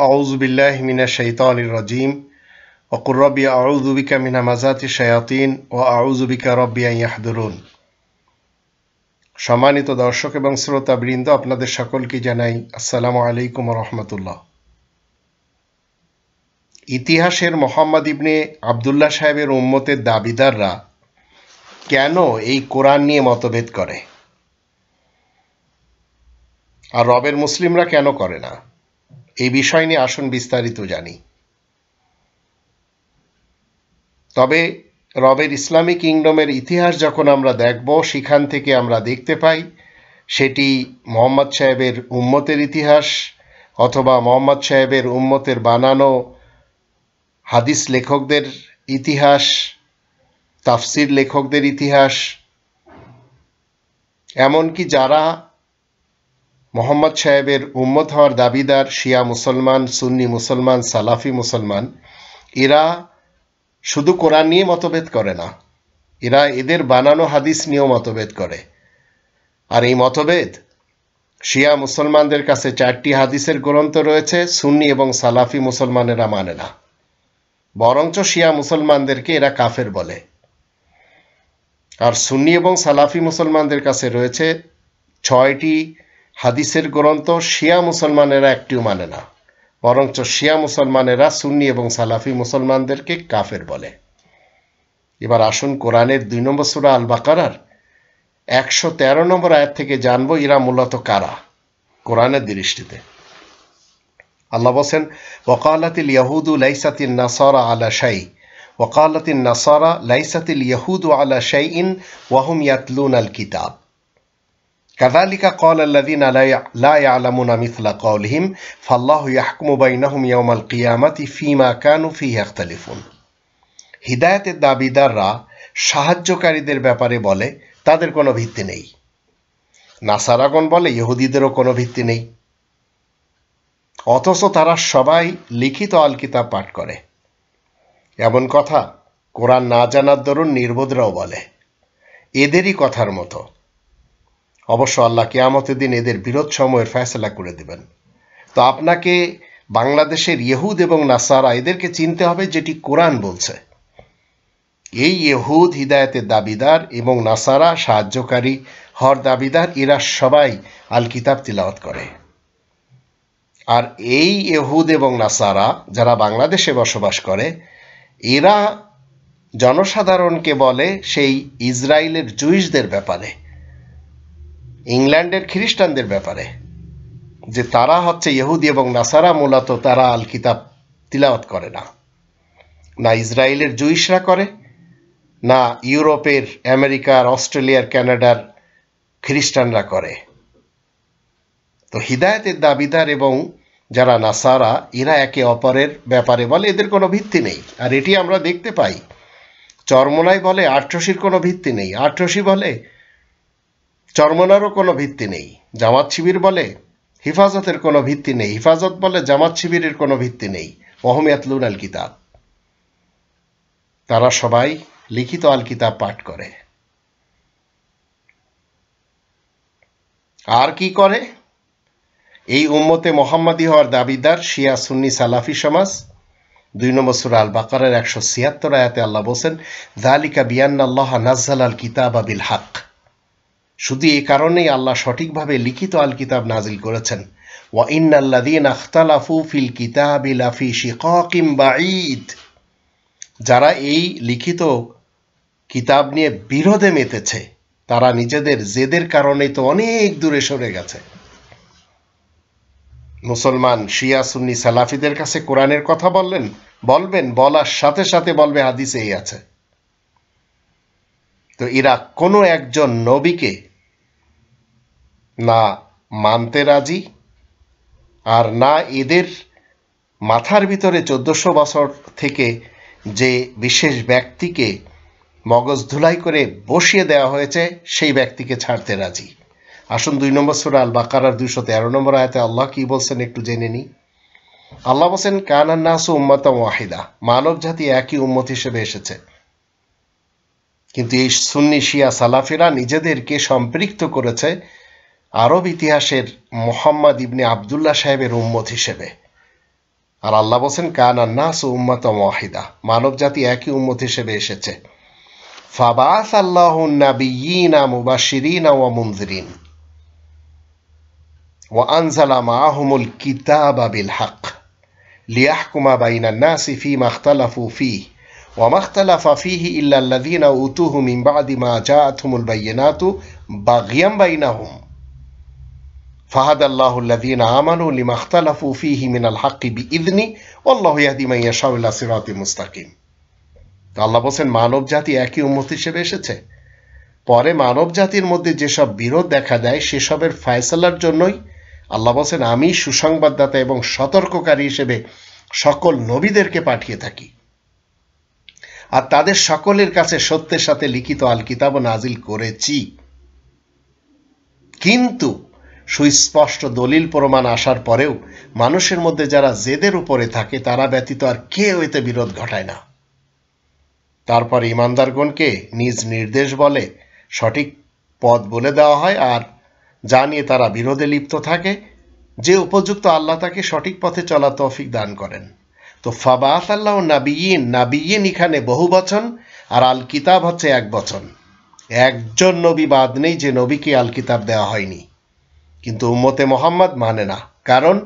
আউযু বিল্লাহি মিনাশ শাইতানির রাজিম ওয়া কুর রাব্বি আউযু বিকা মিন হামাযাতিশ শায়াতিন ওয়া আউযু বিকা রাব্বি আন ইয়াহদুরুন। সম্মানিত দর্শক এবং শ্রোতাবৃন্দ, আপনাদের সকলকে জানাই আসসালামু আলাইকুম ওয়া রাহমাতুল্লাহ। ইতিহাসের মোহাম্মদ ইবনে আবদুল্লাহ সাহেবের উম্মতের দাবিদাররা কেন এই কোরআন নিয়ে মতভেদ করে, আর রবের মুসলিমরা কেন করে না, এই বিষয় নিয়ে আসুন বিস্তারিত জানি। তবে রবের ইসলামী কিংডমের ইতিহাস যখন আমরা দেখব, সেখান থেকে আমরা দেখতে পাই সেটি মোহাম্মদ সাহেবের উম্মতের ইতিহাস অথবা মোহাম্মদ সাহেবের উম্মতের বানানো হাদিস লেখকদের ইতিহাস, তাফসির লেখকদের ইতিহাস, এমনকি যারা মোহাম্মদ সাহেবের উম্মত হওয়ার দাবিদার শিয়া মুসলমান, সুন্নি মুসলমান, সালাফি মুসলমান, এরা শুধু কোরআন নিয়ে মতভেদ করে না, এরা এদের বানানো হাদিস নিয়েও মতভেদ করে। আর এই মতভেদ শিয়া মুসলমানদের কাছে 4টি হাদিসের গ্রন্থ রয়েছে, সুন্নি এবং সালাফি মুসলমানেরা মানে না, বরঞ্চ শিয়া মুসলমানদেরকে এরা কাফের বলে। আর সুন্নি এবং সালাফি মুসলমানদের কাছে রয়েছে 6টি হাদিসের গ্রন্থ, শিয়া মুসলমানেরা একটিও মানে না, বরঞ্চ শিয়া মুসলমানেরা সুন্নি এবং সালাফি মুসলমানদেরকে কাফের বলে। এবার আসুন কোরআনের 2 নম্বর সূরা আল বাকারার 113 নম্বর আয়াত থেকে জানবো এরা মূলত কারা কোরআনের দৃষ্টিতে। আল্লাহ বলেন, ওয়াকালাতিল ইয়াহুদু লাইসাতিন নাসারা আলা শাই ওয়াকালাতিন নাসারা লাইসাতিল ইয়াহুদু আলা শাইইন ওয়া হুম ইয়াতলুনাল কিতাব কাযালিকা ক্বালাল্লাযীনা লা ইয়ালামুনা মিছলা ক্বাউলিহিম ফাল্লাহু ইয়াহকুমু বাইনাহুম ইয়াওমাল কিয়ামাতি ফীমা কানু ফীহি ইখতালিফুন। হিদায়াতের দাবিদাররা সাহায্যকারীদের ব্যাপারে বলে তাদের কোনো ভিত্তি নেই, নাসারাগণ বলে ইহুদিদেরও কোনো ভিত্তি নেই, অথচ তারা সবাই লিখিত আল কিতাব পাঠ করে। এমন কথা কোরআন না জানার দরুন নির্বোধরাও বলে, এদেরই কথার মতো। অবশ্য আল্লাহ কিয়ামতের দিন এদের বিরোধ সময়ের ফয়সালা করে দেবেন। তো আপনাকে বাংলাদেশের ইহুদ এবং নাসারা এদেরকে চিনতে হবে যেটি কোরআন বলছে। এই ইহুদ হিদায়াতের দাবিদার এবং নাসারা সাহায্যকারী হওয়ার দাবিদার, এরা সবাই আল কিতাব তিলাওয়াত করে। আর এই ইহুদ এবং নাসারা যারা বাংলাদেশে বসবাস করে, এরা জনসাধারণকে বলে সেই ইসরায়েলের জুইশদের ব্যাপারে, ইংল্যান্ডের খ্রিস্টানদের ব্যাপারে, যে তারা হচ্ছে ইহুদি এবং নাসারা, মূলত তারা আল কিতাব তিলাওয়াত করে না। না ইসরায়েলের জুইশরা করে, না ইউরোপের, আমেরিকার, অস্ট্রেলিয়ার, কানাডার খ্রিস্টানরা করে। তো হিদায়াতের দাবিদার এবং যারা নাসারা, এরা একে অপরের ব্যাপারে বলে এদের কোনো ভিত্তি নেই। আর এটি আমরা দেখতে পাই, চরমোনাই বলে আটরশির কোনো ভিত্তি নেই, আটরশি বলে চরমোনারও কোনো ভিত্তি নেই, জামাত শিবির বলে হিফাজতের কোনো ভিত্তি নেই, হিফাজত বলে জামাত শিবিরের কোনো ভিত্তি নেই। ওয়াহুম ইয়াতলুনাল কিতাব, তারা সবাই লিখিত আল কিতাব পাঠ করে। আর কি করে? এই উম্মতে মোহাম্মদী হওয়ার দাবিদার শিয়া সুন্নি সালাফি সমাজ 2 নম্বর সূরা আল বাকারার 176 আয়াতে আল্লাহ বলেন, যালিকা বিআন্নাল্লাহা নাযালাল কিতাবা বিল হক। শুধু এই কারণেই আল্লাহ সঠিকভাবে লিখিত আল কিতাব নাজিল করেছেন। ওয়া ইন্নাল্লাযীনা ইখতালাফু ফিল কিতাবি লাফি শিকাকিম বাঈদ। যারা এই লিখিত কিতাব নিয়ে বিরোধে মেতেছে, তারা নিজেদের জেদের কারণেই তো অনেক দূরে সরে গেছে। মুসলমান শিয়া সুন্নি সালাফিদের কাছে কোরআনের কথা বলবেন, বলার সাথে সাথে বলবে হাদিসে এই আছে। তো এরা কোনো একজন নবীকে না মানতে রাজি, আর না এদের মাথার ভিতরে 1400 বছর থেকে যে বিশেষ ব্যক্তিকে মগজ ধুলাই করে বসিয়ে দেওয়া হয়েছে, সেই ব্যক্তিকে ছাড়তে রাজি। আসুন 2 নম্বর সূরা আল বাকারার 213 নম্বর আয়াতে আল্লাহ কি বলছেন একটু জেনে নিই। আল্লাহ বলেন, কানান নাসু উম্মাতান ওয়াহিদা, মানব জাতি একই উম্মত হিসেবে এসেছে। কিন্তু এই সুন্নি শিয়া সালাফিরা নিজেদেরকে সম্পৃক্ত করেছে আরব ইতিহাসের মোহাম্মদ ইবনে আবদুল্লাহ সাহেবের উম্মত হিসেবে। আর আল্লাহ বলছেন কানান নাসু উম্মাতাম ওয়াহিদা, মানব জাতি একই উম্মত হিসেবে এসেছে। ফাবাস আল্লাহু নাবিয়্যিনা মুবাশশিরিনা ওয়া মুনযিরিন ওয়া আনজালা মাআহুমুল কিতাবা বিল হক লিয়াহকুমা বাইনান নাসি ফীমা ইখতালাফু ফীহি ওয়া মা ইখতালাফা ফীহি ইল্লা আল্লাযীনা উতুহু মিন বা'দি মা জাআতহুমুল বায়্যিনাতু বাগয়ান বাইনাহুম ফাহাদাল্লাহু আল্লাযীনা আমানু লিমা ইখতালাফু ফীহি মিনাল হাক্কি বিইযনি ওয়াল্লাহু ইয়াহদি মান ইয়াশাউ ইলা সিরাতিন মুস্তাকিম। আল্লাহ বলেন মানব জাতি একই উম্মত হিসেবে এসেছে। পরে মানব জাতির মধ্যে যেসব বিরোধ দেখা দেয় সেসবের ফয়সালার জন্যই আল্লাহ বলেন আমি সুসংবাদদাতা এবং সতর্ককারী হিসেবে সকল নবীদেরকে পাঠিয়ে থাকি, আর তাদের সকলের কাছে সত্যের সাথে লিখিত আল কিতাব নাজিল করেছি। কিন্তু সুস্পষ্ট দলিল প্রমাণ আসার পরেও মানুষের মধ্যে যারা জেদের উপরে থাকে তারা ব্যতীত আর কেউ এতে বিরোধ ঘটায় না। তারপর ইমানদারগণকে নিজ নির্দেশ বলে সঠিক পথ বলে দেওয়া হয়, আর যা নিয়ে তারা বিরোধে লিপ্ত থাকে যে উপযুক্ত আল্লাহ তাকে সঠিক পথে চলা তৌফিক দান করেন। তো ফাবাস আল্লাহ নাবিয়িন, নাবিয়িন এখানে বহু বচন, আর আল কিতাব হচ্ছে এক বচন। একজন নবী বাদ নেই যে নবীকে আল কিতাব দেওয়া হয়নি, কিন্তু উম্মতে মোহাম্মদ মানে না, কারণ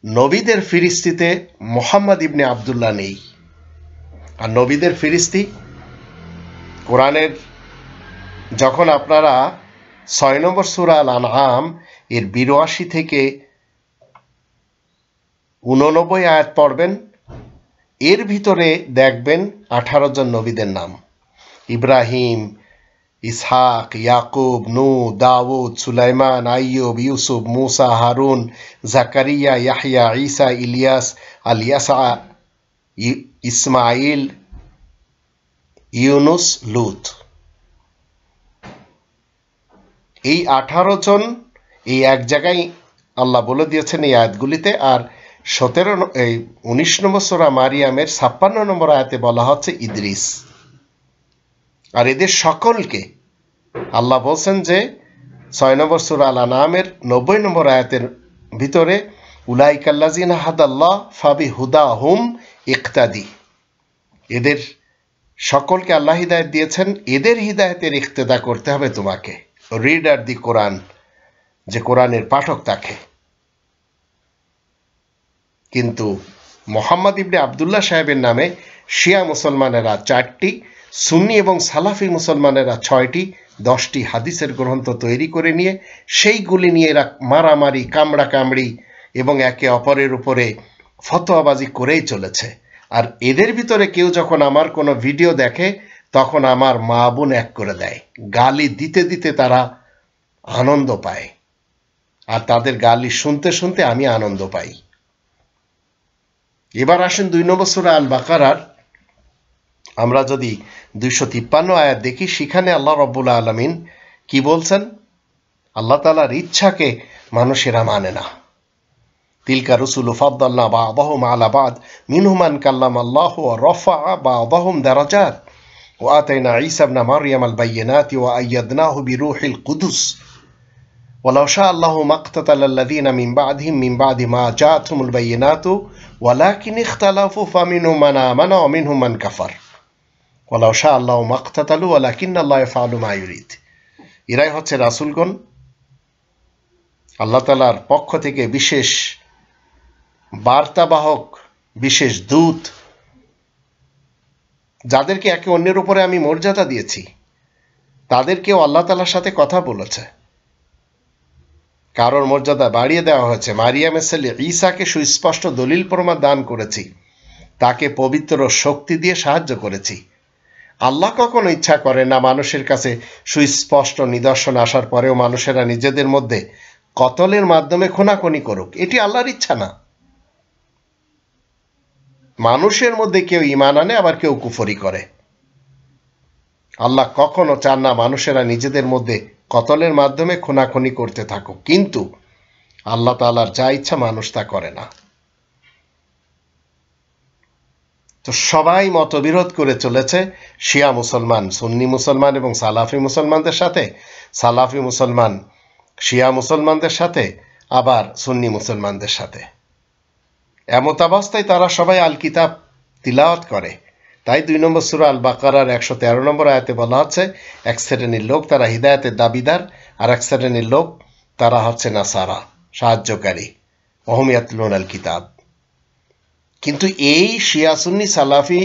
নবীদের ফিরিস্তিতে মোহাম্মদ ইবনে আবদুল্লাহ নেই। আর নবীদের ফিরিস্তি কোরআনের যখন আপনারা ৬ নম্বর সূরা আল আনআম এর ৮২ থেকে ৮৯ আয়াত পড়বেন, এর ভিতরে দেখবেন ১৮ জন নবীদের নাম। ইব্রাহিম, ইসহাক, ইয়াকুব, নূহ, দাউদ, সুলাইমান, আইয়ুব, ইউসুফ, মুসা, হারুন, জাকারিয়া, ইয়াহইয়া, ঈসা, ইলিয়াস, আল ইয়াসা, ইসমাইল, ইউনুস, লূত। এই ১৮ জন এই এক জায়গায় আল্লাহ বলে দিয়েছেন এই আয়াতগুলিতে। আর ১৯ নম্বর সূরা মারিয়ামের ৫৬ নম্বর আয়াতে বলা হচ্ছে ইদ্রিস। আর এদের সকলকে আল্লাহ বলছেন যে ৬ নম্বর সূরা আল আনআমের ৯০ নম্বর আয়াতের ভিতরে উলাইকাল্লাযিনা হাদাল্লাহ ফাবিহুদাহুম ইক্তাদি, এদের সকলকে আল্লাহ হিদায়াত দিয়েছেন, এদের হিদায়াতের ইক্তেদা করতে হবে তোমাকে। রিডার দি কোরআন, যে কোরআনের পাঠক তাকে। কিন্তু মোহাম্মদ ইবনে আবদুল্লাহ সাহেবের নামে শিয়া মুসলমানেরা ৪টি, সুন্নি এবং সালাফি মুসলমানেরা ৬টি, ১০টি হাদিসের গ্রন্থ তৈরি করে নিয়ে সেইগুলি নিয়ে এরা মারামারি, কামড়াকামড়ি এবং একে অপরের উপরে ফতোয়াবাজি করেই চলেছে। আর এদের ভিতরে কেউ যখন আমার কোনো ভিডিও দেখে তখন আমার মা বোন এক করে দেয়, গালি দিতে দিতে তারা আনন্দ পায়, আর তাদের গালি শুনতে শুনতে আমি আনন্দ পাই। এবার আসেন ২ নম্বর সূরা আল বাকারার আমরা যদি ২৫৩ আয়াত দেখি, সেখানে আল্লাহ রাব্বুল আলামিন কি বলছেন? আল্লাহ তাআলার ইচ্ছাকে মানুষেরা মানে না। তিলকা রুসুলু ফাদ্দালনা বা'দাহুম আলা বা'দ মিনহুম মান কাল্লামাল্লাহু ওয়া রাফা'a বা'দাহুম দারাজাত ওয়া আতাইনা ঈসা ইবনা মারইয়ামাল বায়্যিনাতি ওয়া আইয়াদনাহু বিরূহিল কুদুস ওয়ালাউ শাআ আল্লাহু মাক্তাতালাল লাযীনা মিন বা'দিহিম মিন বা'দি মা জাআতহুমুল বায়্যিনাতু ওয়ালাকিন ইখতালাফু ফামিনহুম মান আমানা ওয়া মিনহুম মান কাফার ওয়ালাউ শাআ আল্লাহু মাক্তাতালু ওয়ালাকিন্নাল্লাহা ইয়াফআলু মা ইউরিদ। এরাই হচ্ছে রাসূলগণ, আল্লাহ তাআলার পক্ষ থেকে বিশেষ বার্তাবাহক, বিশেষ দূত, যাদেরকে একে অন্যের উপরে আমি মর্যাদা দিয়েছি, তাদেরকেও আল্লাহ তাআলার সাথে কথা বলেছে। কারোর মর্যাদা বাড়িয়ে দেওয়া হয়েছে। মারিয়ামের ছেলে ঈসাকে সুস্পষ্ট দলিল প্রমাণ দান করেছি, তাকে পবিত্র শক্তি দিয়ে সাহায্য করেছি। আল্লাহ কখনো ইচ্ছা করে না মানুষের কাছে সুস্পষ্ট নিদর্শন আসার পরেও মানুষেরা নিজেদের মধ্যে কতলের মাধ্যমে খুনাখুনি করুক, এটি আল্লাহর ইচ্ছা না। মানুষের মধ্যে কেউ ঈমান আনে, আবার কেউ কুফরি করে। আল্লাহ কখনো চান না মানুষেরা নিজেদের মধ্যে কতলের মাধ্যমে খুনাখুনি করতে থাকুক, কিন্তু আল্লাহ তাআলার যা ইচ্ছা মানুষ তা করে না। তো সবাই মতবিরোধ করে চলেছে, শিয়া মুসলমান সুন্নি মুসলমান এবং সালাফি মুসলমানদের সাথে, সালাফি মুসলমান শিয়া মুসলমানদের সাথে, আবার সুন্নি মুসলমানদের সাথে। এমতাবস্থায় তারা সবাই আল কিতাব তিলাওয়াত করে। তাই 2 নম্বর সূরা আল বাকারার 113 নম্বর আয়াতে বলা হচ্ছে এক শ্রেণীর লোক তারা হিদায়াতের দাবিদার, আর এক শ্রেণীর লোক তারা হচ্ছে নাসারা, সাহায্যকারী, ওহুম ইয়াতলুন আল কিতাব। কিন্তু এই শিয়া সুন্নি সালাফি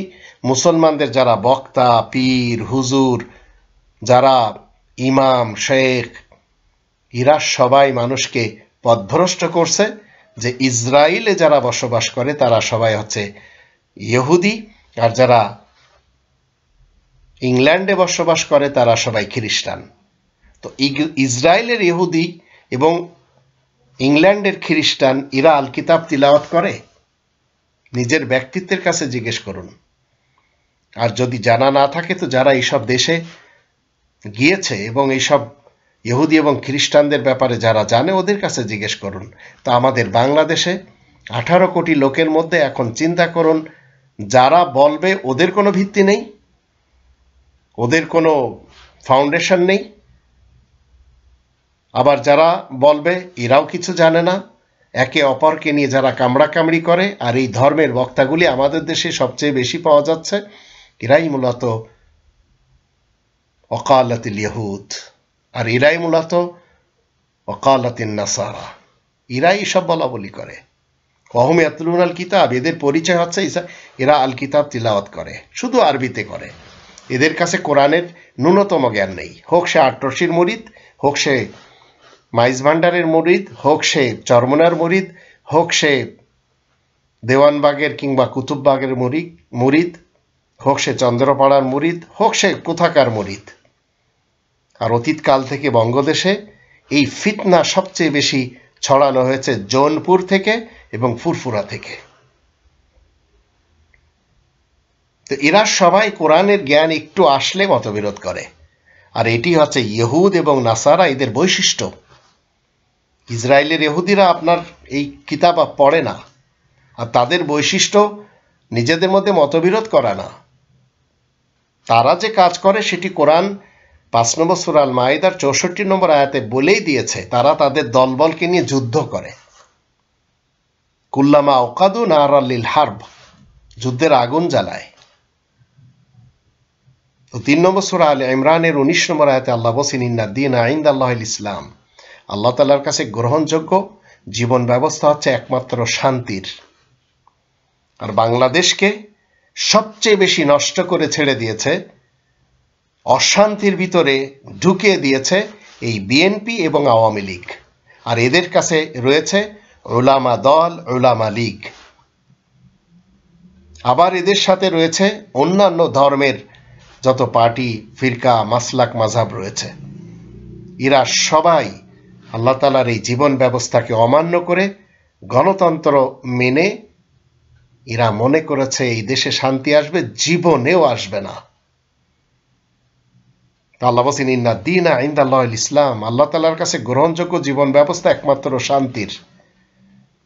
মুসলমানদের যারা বক্তা, পীর, হুজুর, যারা ইমাম, শেখ, এরা সবাই মানুষকে পথভ্রষ্ট করছে যে ইসরায়েলে যারা বসবাস করে তারা সবাই হচ্ছে ইহুদি, আর যারা ইংল্যান্ডে বসবাস করে তারা সবাই খ্রিস্টান। তো ইসরায়েলের ইহুদি এবং ইংল্যান্ডের খ্রিস্টান এরা আল কিতাব তিলাওয়াত করে? নিজের ব্যক্তিত্বের কাছে জিজ্ঞেস করুন। আর যদি জানা না থাকে তো যারা এইসব দেশে গিয়েছে এবং এইসব ইহুদি এবং খ্রিস্টানদের ব্যাপারে যারা জানে ওদের কাছে জিজ্ঞেস করুন। তা আমাদের বাংলাদেশে 18 কোটি লোকের মধ্যে এখন চিন্তা করুন, যারা বলবে ওদের কোনো ভিত্তি নেই, ওদের কোনো ফাউন্ডেশন নেই, আবার যারা বলবে এরাও কিছু জানে না, একে অপরকে নিয়ে যারা কামড়াকামড়ি করে। আর এই ধর্মের বক্তাগুলি আমাদের দেশে সবচেয়ে বেশি পাওয়া যাচ্ছে, এরাই মূলত ওকালাতিল ইহুদ, আর এরাই মূলত ওকালাতিন নাসারা, এরাই সব বলা বলি করে। ওহুম ইয়াতলুন আল কিতাব, এদের পরিচয় হচ্ছে এরা আল কিতাব তিলাওয়াত করে, শুধু আরবিতে করে। এদের কাছে কোরআনের ন্যূনতম জ্ঞান নেই, হোক সে আটরশির মুরিদ, হোক সে মাইজ ভান্ডারের মুরিদ, হোক সে চরমনার মুরিদ, হোক সে দেওয়ানবাগের কিংবা কুতুববাগের মুরিদ, হোক সে চন্দ্রপাড়ার মুরিদ, হোক সে কোথাকার মুরিদ। আর অতীতকাল থেকে বঙ্গদেশে এই ফিতনা সবচেয়ে বেশি ছড়ানো হয়েছে জৌনপুর থেকে এবং ফুরফুরা থেকে। তো এরা সবাই কোরআনের জ্ঞান একটু আসলে মতবিরোধ করে, আর এটি হচ্ছে ইহুদ এবং নাসারা এদের বৈশিষ্ট্য। ইসরায়েলের ইহুদিরা আপনার এই কিতাব পড়ে না, আর তাদের বৈশিষ্ট্য নিজেদের মধ্যে মতবিরোধ করা না। তারা যে কাজ করে সেটি কোরআন 5 নম্বর সূরা আল মাইদার 64 নম্বর আয়াতে বলেই দিয়েছে। তারা তাদের দলবলকে নিয়ে যুদ্ধ করে। কুল্লামা ওকাদু নারাল লিল হারব, যুদ্ধের আগুন জ্বালায়। তো 3 নম্বর সূরা আলে ইমরানের 19 নম্বর আয়াতে আল্লাহ বলেন ইন্না দীনা ইনদাল্লাহিল ইসলাম, আল্লাহ তাআলার কাছে গ্রহণযোগ্য জীবন ব্যবস্থা হচ্ছে একমাত্র শান্তির। আর বাংলাদেশকে সবচেয়ে বেশি নষ্ট করে ছেড়ে দিয়েছে, অশান্তির ভিতরে ঢুকিয়ে দিয়েছে এই বিএনপি এবং আওয়ামী লীগ। আর এদের কাছে রয়েছে উলামা দল, উলামা লীগ। আবার এদের সাথে রয়েছে অন্যান্য ধর্মের যত পার্টি, ফিরকা, মাসলাক, মাযহাব রয়েছে। এরা সবাই আল্লাহ তাআলার এই জীবন ব্যবস্থাকে অমান্য করে গণতন্ত্র মেনে এরা মনে করেছে এই দেশে শান্তি আসবে, জীবনেও আসবে না। আল্লাহ বলেন ইন্না দীনা ইনদাল্লাহিল ইসলাম, আল্লাহ তাআলার কাছে গ্রহণযোগ্য জীবন ব্যবস্থা একমাত্র শান্তির,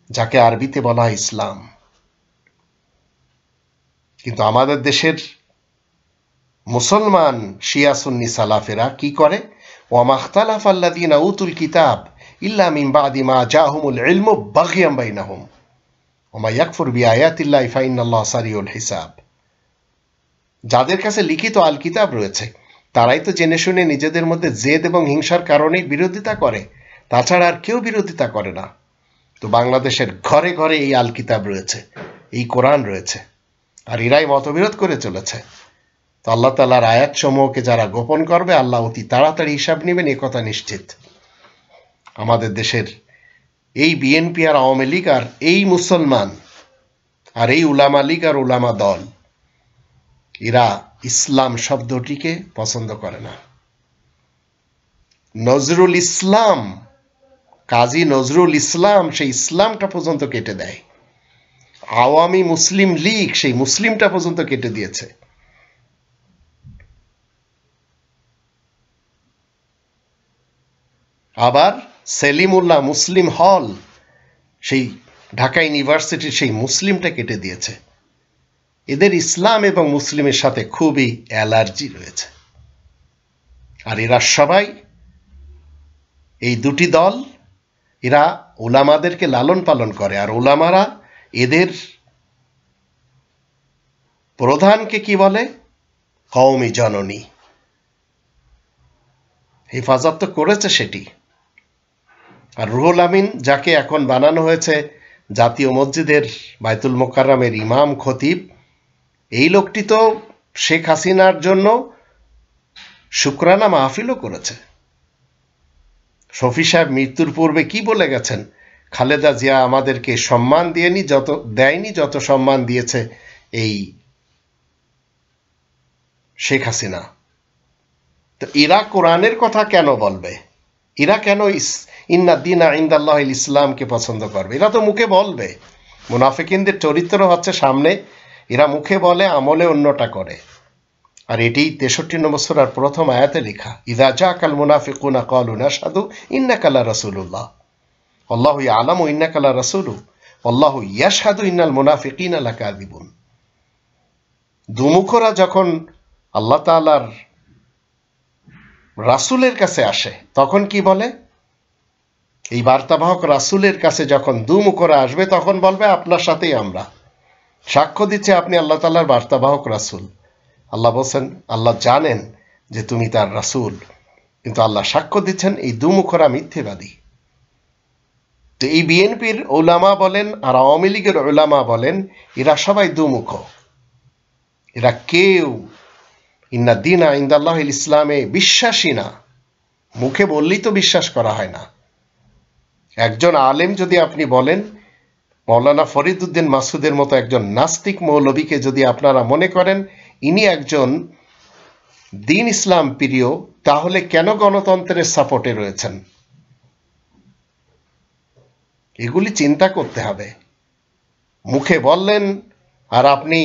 যাকে আরবিতে বলা হয় ইসলাম। কিন্তু আমাদের দেশের মুসলমান শিয়া সুন্নি সালাফেরা কি করে? ওয়া মাখতালাফা আল্লাযীনা উতুল কিতাব ইল্লা মিন বাদি মা জাআহুমুল ইলমু বাগিয়ান বাইনাহুম ওয়া মা ইয়াকফুর বিআয়াতিল্লাহি ফাইন্নাল্লাহা সারিউল হিসাব। যাদের কাছে লিখিত আল কিতাব রয়েছে তারাই তো জেনে শুনে নিজেদের মধ্যে জেদ এবং হিংসার কারণে বিরোধিতা করে, তাছাড়া আর কেউ বিরোধিতা করে না। তো বাংলাদেশের ঘরে ঘরে এই আল কিতাব রয়েছে, এই কোরআন রয়েছে, আর এরাই মতবিরোধ করে চলেছে। তো আল্লাহ তাআলার আয়াত সমূহকে যারা গোপন করবে আল্লাহ অতি তাড়াতাড়ি হিসাব নেবেন, এ কথা নিশ্চিত। আমাদের দেশের এই বিএনপি আর আওয়ামী লীগ আর এই মুসলমান আর এই উলামা লীগ আর উলামা দল, এরা ইসলাম শব্দটিকে পছন্দ করে না। নজরুল ইসলাম, কাজী নজরুল ইসলাম সেই ইসলামটা পর্যন্ত কেটে দেয়। আওয়ামী মুসলিম লীগ সেই মুসলিমটা পর্যন্ত কেটে দিয়েছে। আবার সেলিমুল্লাহ মুসলিম হল, সেই ঢাকা ইউনিভার্সিটির সেই মুসলিমটা কেটে দিয়েছে। এদের ইসলাম এবং মুসলিমের সাথে খুবই অ্যালার্জি রয়েছে। আর এরা সবাই, এই দুটি দল, এরা উলামাদেরকে লালন পালন করে, আর উলামারা এদের প্রধানকে কি বলে? কওমি জননী। হেফাজত তো করেছে সেটি। আর রুহুল আমিন যাকে এখন বানানো হয়েছে জাতীয় মসজিদের বাইতুল মোকাররমের ইমাম খতিব, এই লোকটি তো শেখ হাসিনার জন্য শুকরানা মাহফিলও করেছে। শফি সাহেব মৃত্যুর পূর্বে কি বলে গেছেন? খালেদা জিয়া আমাদেরকে সম্মান দেয়নি যত সম্মান দিয়েছে এই শেখ হাসিনা। তো এরা কোরআনের কথা কেন বলবে? এরা কেন ইন্না দীনা ইনদাল্লাহিল ইসলামকে পছন্দ করবে? এরা তো মুখে বলবে। মুনাফিকিনদের চরিত্র হচ্ছে সামনে, এরা মুখে বলে, আমলে অন্যটা করে। আর এটি 63 নম্বর সূরার প্রথম আয়াতে লেখা, ইযা জাকাল মুনাফিকুনা ক্বালু নাশহাদু ইন্নাকা লা রাসূলুল্লাহ আল্লাহু ইয়ালামু ইন্নাকা লা রাসূলু আল্লাহু ইয়াশহাদু ইন্নাল মুনাফিকিনা লাকাযিবুন। দুমুখরা যখন আল্লাহ তাআলার রাসূলের কাছে আসে তখন কি বলে? এই বার্তাবাহক রাসূলের কাছে যখন দুমুখরা আসবে তখন বলবে, আপনার সাথেই আমরা সাক্ষ্য দিচ্ছি আপনি আল্লাহ তাআলার বার্তাবাহক রাসূল। আল্লাহ বলছেন, আল্লাহ জানেন যে তুমি তার রাসূল, কিন্তু আল্লাহ সাক্ষ্য দিচ্ছেন এই দুমুখরা মিথ্যেবাদী। তো এই বিএনপির উলামা বলেন আর আওয়ামী লীগের উলামা বলেন, এরা সবাই দুমুখ। এরা কেউ ইন্না দীনা ইনদাল্লাহিল ইসলামে বিশ্বাসী না। মুখে বললেই তো বিশ্বাস করা হয় না। একজন আলেম যদি আপনি বলেন, মৌলানা ফরিদ উদ্দিন মাসুদের মতো একজন নাস্তিক মৌলবীকে যদি আপনারা মনে করেন ইনি একজন দ্বীন ইসলাম প্রিয়, তাহলে কেন গণতন্ত্রের সাপোর্টে রয়েছেন? এগুলি চিন্তা করতে হবে। মুখে বললেন আর আপনি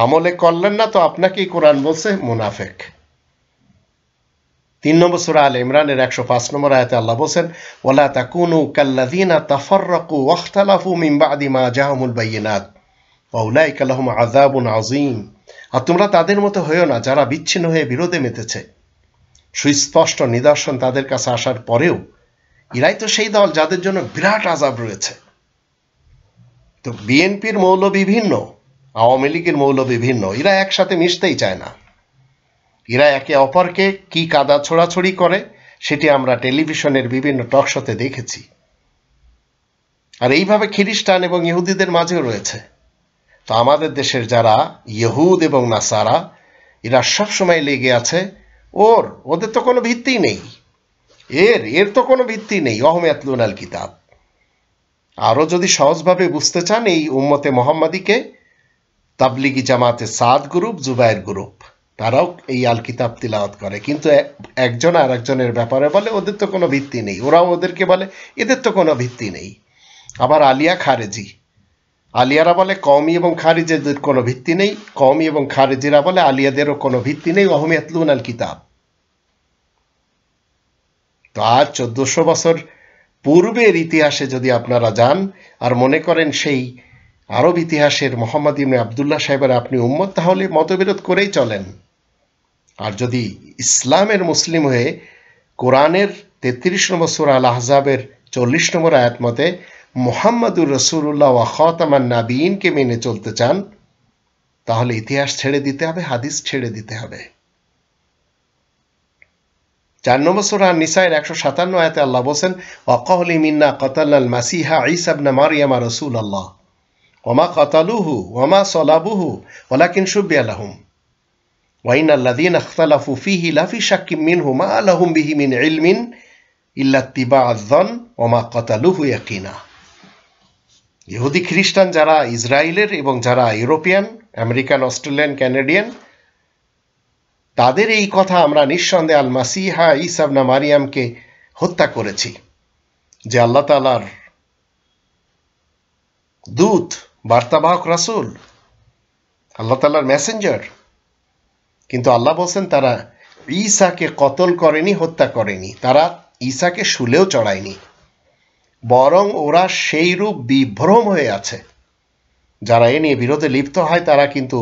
আমলে করলেন না, তো আপনাকেই কোরআন বলছে মুনাফিক। 3 নম্বর সূরা আলে ইমরানের 105 নম্বর আয়াতে আল্লাহ বলেন, ওয়ালা তাকুনু কাল্লাযিনা তাফাররাকু ওয়াখতালাফু মিন বাদি মা জাআহুমুল বাইয়িনাত ওয়া উলাইকা লাহুম আযাবুন আযীম। আর তোমরা তাদের মতো হয়েও না যারা বিচ্ছিন্ন হয়ে বিরোধে মেতেছে, সুস্পষ্ট নিদর্শন তাদের কাছে আসার পরেও। এরাই তো সেই দল যাদের জন্য বিরাট আযাব রয়েছে। তো বিএনপির মৌলবী ভিন্ন, আওয়ামী লীগের মৌলবী ভিন্ন, এরা একসাথে মিশতেই চায় না। এরা একে অপরকে কি কাদা ছোড়াছড়ি করে সেটি আমরা টেলিভিশনের বিভিন্ন টক শোতে দেখেছি। আর এইভাবে খ্রিস্টান এবং ইহুদিদের মাঝেও রয়েছে। তো আমাদের দেশের যারা ইহুদ এবং নাসারা, এরা সবসময় লেগে আছে ওদের তো কোনো ভিত্তি নেই, এর তো কোনো ভিত্তি নেই। অহমিয়াতলুনাল কিতাব। আরও যদি সহজভাবে বুঝতে চান, এই উম্মতে মোহাম্মদীকে তাবলিগি জামাতে সাদ গ্রুপ, জুবায়ের গ্রুপ, তারাও এই আল কিতাব তিলাওয়াত করে, কিন্তু একজন আর একজনের ব্যাপারে বলে ওদের তো কোনো ভিত্তি নেই। ওরাও ওদেরকে বলে এদের তো কোনো ভিত্তি নেই। আবার আলিয়া খারেজি, আলিয়ারা বলে কওমি এবং খারিজিদের কোনো ভিত্তি নেই, কওমি এবং খারিজিরা বলে আলিয়াদেরও কোনো ভিত্তি নেই। ওয়াহুমিয়াতলুনাল কিতাব। তো আজ 1400 বছর পূর্বের ইতিহাসে যদি আপনারা যান আর মনে করেন সেই আরব ইতিহাসের মোহাম্মদ ইবনে আবদুল্লাহ সাহেবের আপনি উম্মত, তাহলে মতবিরোধ করেই চলেন। আর যদি ইসলামের মুসলিম হয়ে কোরআনের 33 নম্বর সূরা আল আহজাবের 40 নম্বর আয়াত মতে মুহাম্মাদুর রাসূলুল্লাহ ওয়া খাতামান নাবিয়িনকে মেনে চলতে চান, তাহলে ইতিহাস ছেড়ে দিতে হবে, হাদিস ছেড়ে দিতে হবে। 4 নম্বর সূরা আন-নিসায়ের 157 আয়াতে আল্লাহ বলেন, ওয়া ক্বালু মিন্না কাতালনাল মাসিহা ঈসা ইবনে মারইয়াম রাসূলুল্লাহ ওয়া মা কাতালুহু ওয়া মা সালাবুহু ওয়ালাকিন শুবিয়া লাহুম ওয়া ইন্নাল্লাযীনা ইখতালাফু ফীহি লাফি শাক্কিন মিনহু মা লাহুম বিহি মিন ইলমিন ইল্লা ইত্তিবাআয যন ওয়া মা কাতালুহু ইয়াকিনা। ইহুদি খ্রিস্টান যারা ইসরায়েলের এবং যারা ইউরোপিয়ান, আমেরিকান, অস্ট্রেলিয়ান, কানাডিয়ান, তাদের এই কথা আমরা নিঃসন্দেহে আল মাসিহা ঈসা ইবনে মারইয়ামকে হত্যা করেছি, যে আল্লাহ তাআলার দূত, বার্তাবাহক রাসূল, আল্লাহ তাআলার মেসেঞ্জার। কিন্তু আল্লাহ বলছেন তারা ঈসাকে কতল করেনি, হত্যা করেনি, তারা ঈসাকে শুলেও চড়ায়নি, বরং ওরা সেই রূপ বিভ্রম হয়ে আছে। যারা এ নিয়ে বিরোধে লিপ্ত হয় তারা কিন্তু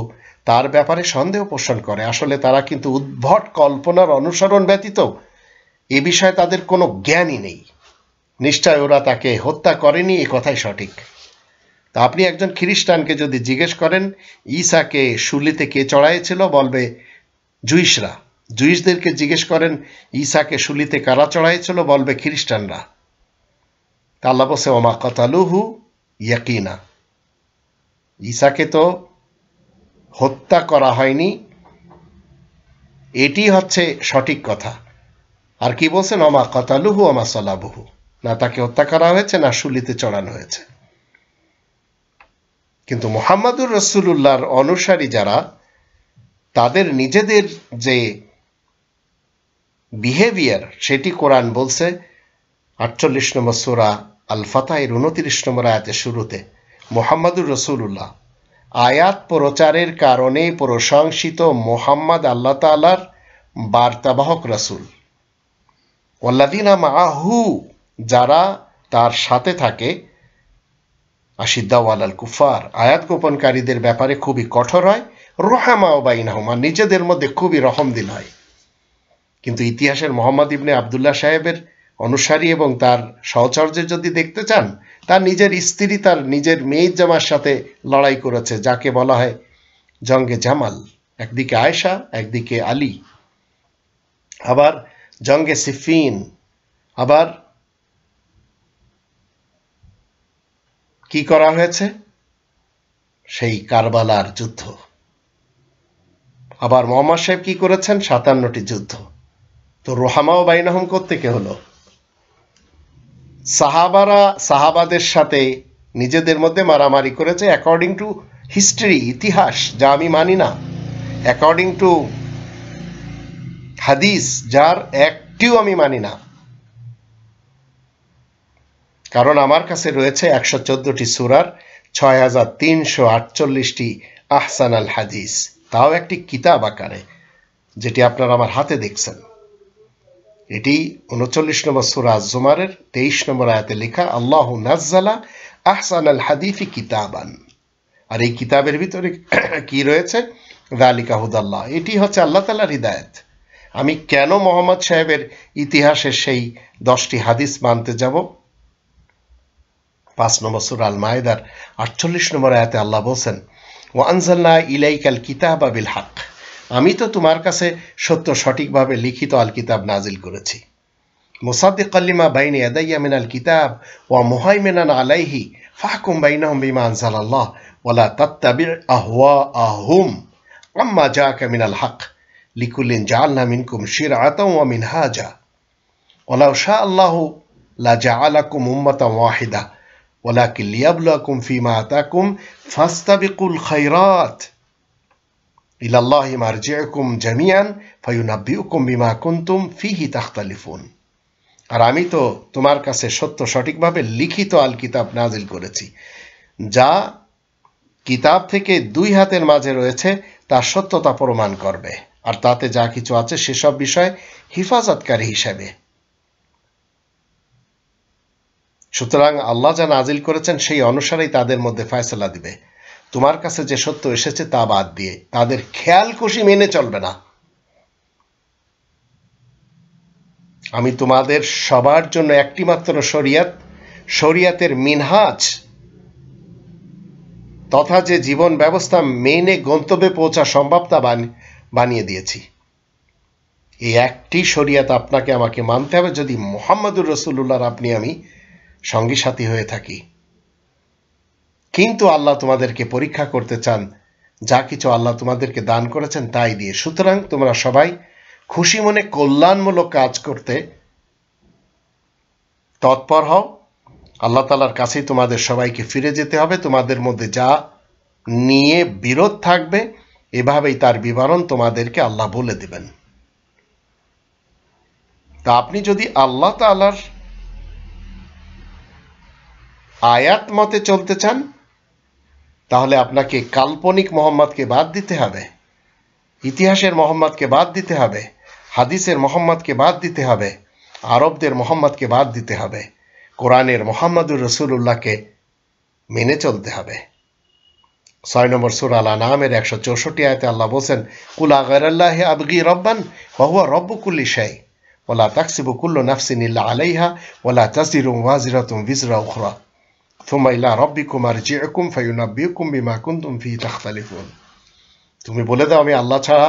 তার ব্যাপারে সন্দেহ পোষণ করে। আসলে তারা কিন্তু উদ্ভট কল্পনার অনুসরণ ব্যতীত এ বিষয়ে তাদের কোনো জ্ঞানই নেই। নিশ্চয় ওরা তাকে হত্যা করেনি, এ কথাই সঠিক। তা আপনি একজন খ্রিস্টানকে যদি জিজ্ঞেস করেন ঈসাকে শুলিতে কে চড়াইছিল, বলবে জুইশরা। জুইশদেরকে জিজ্ঞেস করেন ঈসাকে শুলিতে কারা চড়াইছিল, বলবে খ্রিস্টানরা। তা আল্লাহ বলছে ওমা কাতালুহু ইয়াকিনা, ঈসাকে তো হত্যা করা হয়নি, এটি হচ্ছে সঠিক কথা। আর কি বলছেন ওমা কাতালুহু ওমা সালাবুহু, না তাকে হত্যা করা হয়েছে না শুলিতে চড়ানো হয়েছে। কিন্তু মুহাম্মাদুর রাসূলুল্লাহর অনুসারী যারা, তাদের নিজেদের যে বিহেভিয়ার সেটি কোরআন বলছে 48 নম্বর সূরা আল ফাতহের 29 নম্বর আয়াতের শুরুতে, মুহাম্মাদুর রাসূলুল্লাহ আয়াত প্রচারের কারণে প্রশংসিত মুহাম্মদ আল্লাহ তাআলার বার্তাবাহক রাসূল। ওয়াল্লাযীনা মাআহু, যারা তার সাথে থাকে, আশিদ্দাউ আলাল কুফার, আয়াত গোপনকারীদের ব্যাপারে খুবই কঠোর হয়, রুহামাউ বাইনাহুম, নিজেদের মধ্যে খুবই রহমদিল হয়। কিন্তু ইতিহাসের মোহাম্মদ ইবনে আবদুল্লাহ সাহেবের অনুসারী এবং তার সহচর্যের যদি দেখতে চান, তার নিজের স্ত্রী তার নিজের মেয়ের জামার সাথে লড়াই করেছে, যাকে বলা হয় জঙ্গে জামাল। একদিকে আয়েশা, একদিকে আলী। আবার জঙ্গে সিফিন, আবার কি করা হয়েছে সেই কারবালার যুদ্ধ। আবার মোহাম্মদ সাহেব কি করেছেন 57টি যুদ্ধ। তো রোহামাও বাইনাহুম কোত্থেকে হলো? সাহাবারা সাহাবাদের সাথে নিজেদের মধ্যে মারামারি করেছে অ্যাকর্ডিং টু হিস্ট্রি, ইতিহাস, যা আমি মানি না, অ্যাকর্ডিং টু হাদিস, যার একটিও আমি মানি না। কারণ আমার কাছে রয়েছে 114টি সূরার 6348টি আহসান আল হাদিস, তাও একটি কিতাব আকারে, যেটি আপনারা আমার হাতে দেখছেন। এটি 39 নম্বর সূরা আজ-জুমারের 23 নম্বর আয়াতে লেখা, আল্লাহু নাজ্জালা আহসান আল হাদিসি কিতাবান। আর এই কিতাবের ভিতরে কি রয়েছে? যালিকা হুদাল্লাহ, এটি হচ্ছে আল্লাহ তাআলার হিদায়াত। আমি কেন মোহাম্মদ সাহেবের ইতিহাসের সেই 10টি হাদিস মানতে যাব? 5 নম্বর সূরা আল মায়েদার 48 নম্বর আয়াতে আল্লাহ বলেন, ওয়া আনজালনা ইলাইকাল কিতাবা বিল হক, আমি তো তোমার কাছে সত্য সঠিকভাবে লিখিত আল কিতাব নাজিল করেছি। মুসাদ্দিকাল লিমা বাইনা ইয়াদাইয়া মিনাল কিতাব ওয়া মুহাইমিনান আলাইহি ফাহকুম বাইনাহুম বিমা আনজালাল্লাহ ওয়া লা তাত্তাবি' আহওয়াআহুম আম্মা জাআকা মিনাল হক লিকুল্লিন জাআলনা মিনকুম শিরআতাও ওয়া মিনহাজা ওয়া লাউ শাআল্লাহু লা জাআলাকুম উম্মাতান ওয়াহিদা ওয়ালাকিন লিয়াবলুয়াকুম ফীমা আতাকুম ফাস্তাবিকুল খায়রাত ইলাল্লাহি মারজিউকুম জামিআন ফায়ুনাব্বিউকুম বিমা কুনতুম ফীহি তাখতালিফুন। আর আমি তো তোমার কাছে সত্য সঠিকভাবে লিখিত আল কিতাব নাজিল করেছি, যা কিতাব থেকে দুই হাতের মাঝে রয়েছে তার সত্যতা প্রমাণ করবে, আর তাতে যা কিছু আছে সেসব বিষয় হিফাজতকারী হিসেবে। সুতরাং আল্লাহ যা নাজিল করেছেন সেই অনুসারেই তাদের মধ্যে ফয়সালা দিবে। তোমার কাছে যে সত্য এসেছে তা বাদ দিয়ে তাদের খেয়াল খুশি মেনে চলবে না। আমি তোমাদের সবার জন্য একটি মাত্র শরিয়াত, শরিয়াতের মিনহাজ তথা যে জীবন ব্যবস্থা মেনে গন্তব্যে পৌঁছা সম্ভব তা বানিয়ে দিয়েছি। এই একটি শরিয়াত আপনাকে আমাকে মানতে হবে যদি মুহাম্মাদুর রাসূলুল্লাহর আপনি আমি সঙ্গী সাথী হয়ে থাকি। কিন্তু আল্লাহ তোমাদেরকে পরীক্ষা করতে চান, যা কিছু আল্লাহ তোমাদেরকে দান করেছেন তাই দিয়ে। সুতরাং তোমরা সবাই খুশি মনে কল্যাণমূলক কাজ করতে তৎপর হও। আল্লাহ তাআলার কাছেই তোমাদের সবাইকে ফিরে যেতে হবে। তোমাদের মধ্যে যা নিয়ে বিরোধ থাকবে এভাবেই তার বিবরণ তোমাদেরকে আল্লাহ বলে দিবেন। তা আপনি যদি আল্লাহ তাআলার আয়াত মতে চলতে চান তাহলে আপনাকে কাল্পনিক মোহাম্মদকে বাদ দিতে হবে, ইতিহাসের মোহাম্মদকে বাদ দিতে হবে, হাদিসের মোহাম্মদকে বাদ দিতে হবে, আরবদের মোহাম্মদকে বাদ দিতে হবে, কোরআনের মুহাম্মাদুর রাসূলুল্লাহকে মেনে চলতে হবে। 6 নম্বর সূরা আল আনআমের 164 আয়াতে আল্লাহ বলেন, কুল আগাইরাল্লাহি আবগি রাব্বান ওয়া হুয়া রাব্বু কুল্লি শাই ওয়া লা তাকসিবু কুল্লু নাফসিন ইল্লা আলাইহা ওয়া লা তাজিরু ওয়াজিরাতুন বিজরা উখরা থুম্মা ইলা রাব্বিকুম আরজিউকুম ফায়ুনাব্বিউকুম বিমা কুনতুম ফিহি তাখতালিফুন। তুমি বলে দাও আমি আল্লাহ ছাড়া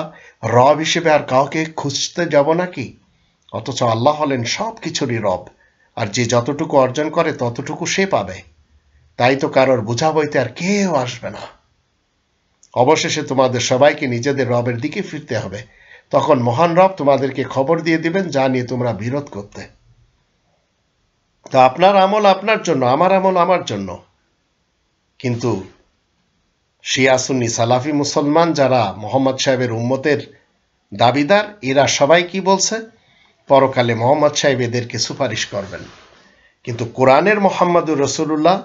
রব হিসেবে আর কাউকে খুঁজতে যাব নাকি? অথচ আল্লাহ হলেন সব কিছুরই রব, আর যে যতটুকু অর্জন করে ততটুকু সে পাবে। তাই তো কারোর বোঝা বইতে আর কেউ আসবে না। অবশেষে তোমাদের সবাইকে নিজেদের রবের দিকে ফিরতে হবে। তখন মহান রব তোমাদেরকে খবর দিয়ে দিবেন যা নিয়ে তোমরা বিরোধ করতে। তো আপনার আমল আপনার জন্য, আমার আমল আমার জন্য। কিন্তু শিয়া সুন্নি সালাফি মুসলমান যারা মোহাম্মদ সাহেবের উম্মতের দাবিদার, এরা সবাই কি বলছে? পরকালে মোহাম্মদ সাহেব এদেরকে সুপারিশ করবেন। কিন্তু কোরআনের মোহাম্মদুর রসুল্লাহ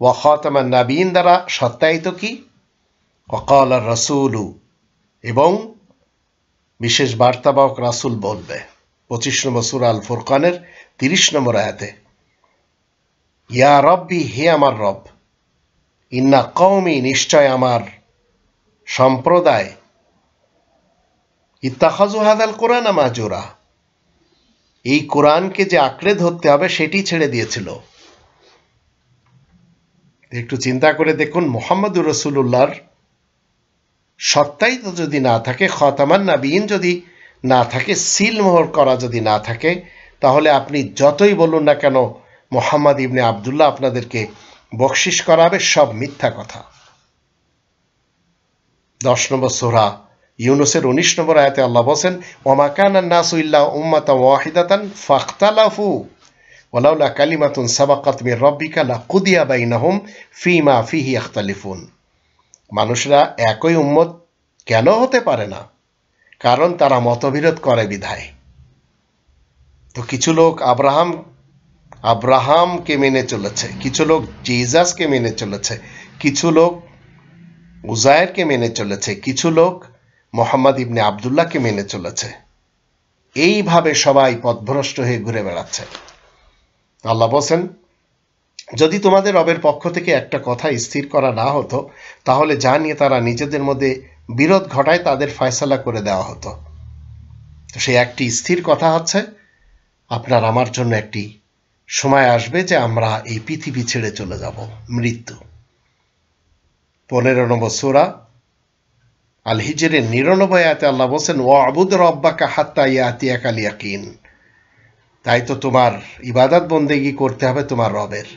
ওয়া খাতামান নাবিয়িন দ্বারা সত্যায়িত কি? ওয়াকাল রাসূলু, এবং বিশেষ বার্তাবাহক রাসূল বলবে 25 নম্বর সূরা আল ফুরকানের 30 নম্বর আয়াতে, ইয়া রব্বি, হে আমার রব, ইন্না কওমি, নিশ্চয় আমার সম্প্রদায়, ইত্তাখাযু হাযাল কুরআন মাহজুরা, এই কোরআনকে যে আঁকড়ে ধরতে হবে সেটি ছেড়ে দিয়েছিল। একটু চিন্তা করে দেখুন, মুহাম্মদুর রাসূলুল্লাহর সত্যায়িত যদি না থাকে, খাতামান নাবিয়িন যদি না থাকে, সিল মোহর করা যদি না থাকে, তাহলে আপনি যতই বলুন না কেন মুহাম্মদ ইবনে আব্দুল্লাহ আপনাদেরকে বকশিশ করাবে, সব মিথ্যা কথা। 10 নম্বর সূরা ইউনূসের 19 নম্বর আয়াতে আল্লাহ বলেন, ওয়া কানান নাসু ইল্লা উম্মাতান ওয়াহিদাতান ফাখতালাফু ওয়ালাউলা কালিমাতুন সাবাকাত মির রাব্বিকা লাকুদিয়া বাইনাহুম ফীমা ফীহি ইখতালিফুন। মানুষরা একই উম্মত কেন হতে পারে না? কারণ তারা মতবিরোধ করে বিধায়। তো কিছু লোক আব্রাহামকে মেনে চলেছে, কিছু লোক জিসাসকে মেনে চলেছে, কিছু লোক উজায়েরকে মেনে চলেছে, কিছু লোক মোহাম্মদ ইবনে আব্দুল্লাহকে মেনে চলেছে। এইভাবে সবাই পথভ্রষ্ট হয়ে ঘুরে বেড়াচ্ছে। আল্লাহ বলেন, যদি তোমাদের রবের পক্ষ থেকে একটা কথা স্থির করা না হতো, তাহলে যা নিয়ে তারা নিজেদের মধ্যে বিরোধ ঘটায় তাদের ফয়সালা করে দেওয়া হতো। তো সেই একটি স্থির কথা হচ্ছে, আপনার আমার জন্য একটি সময় আসবে যে আমরা এই পৃথিবী ছেড়ে চলে যাব, মৃত্যু। 15 নম্বর সূরা আল হিজরের 99 আয়াতে আল্লাহ বলেন, ওয়াবুদ রব্বাকা হাত্তা ইয়াতিয়াকাল ইয়াকিন। তাই তো তোমার ইবাদত বন্দেগী করতে হবে তোমার রবের,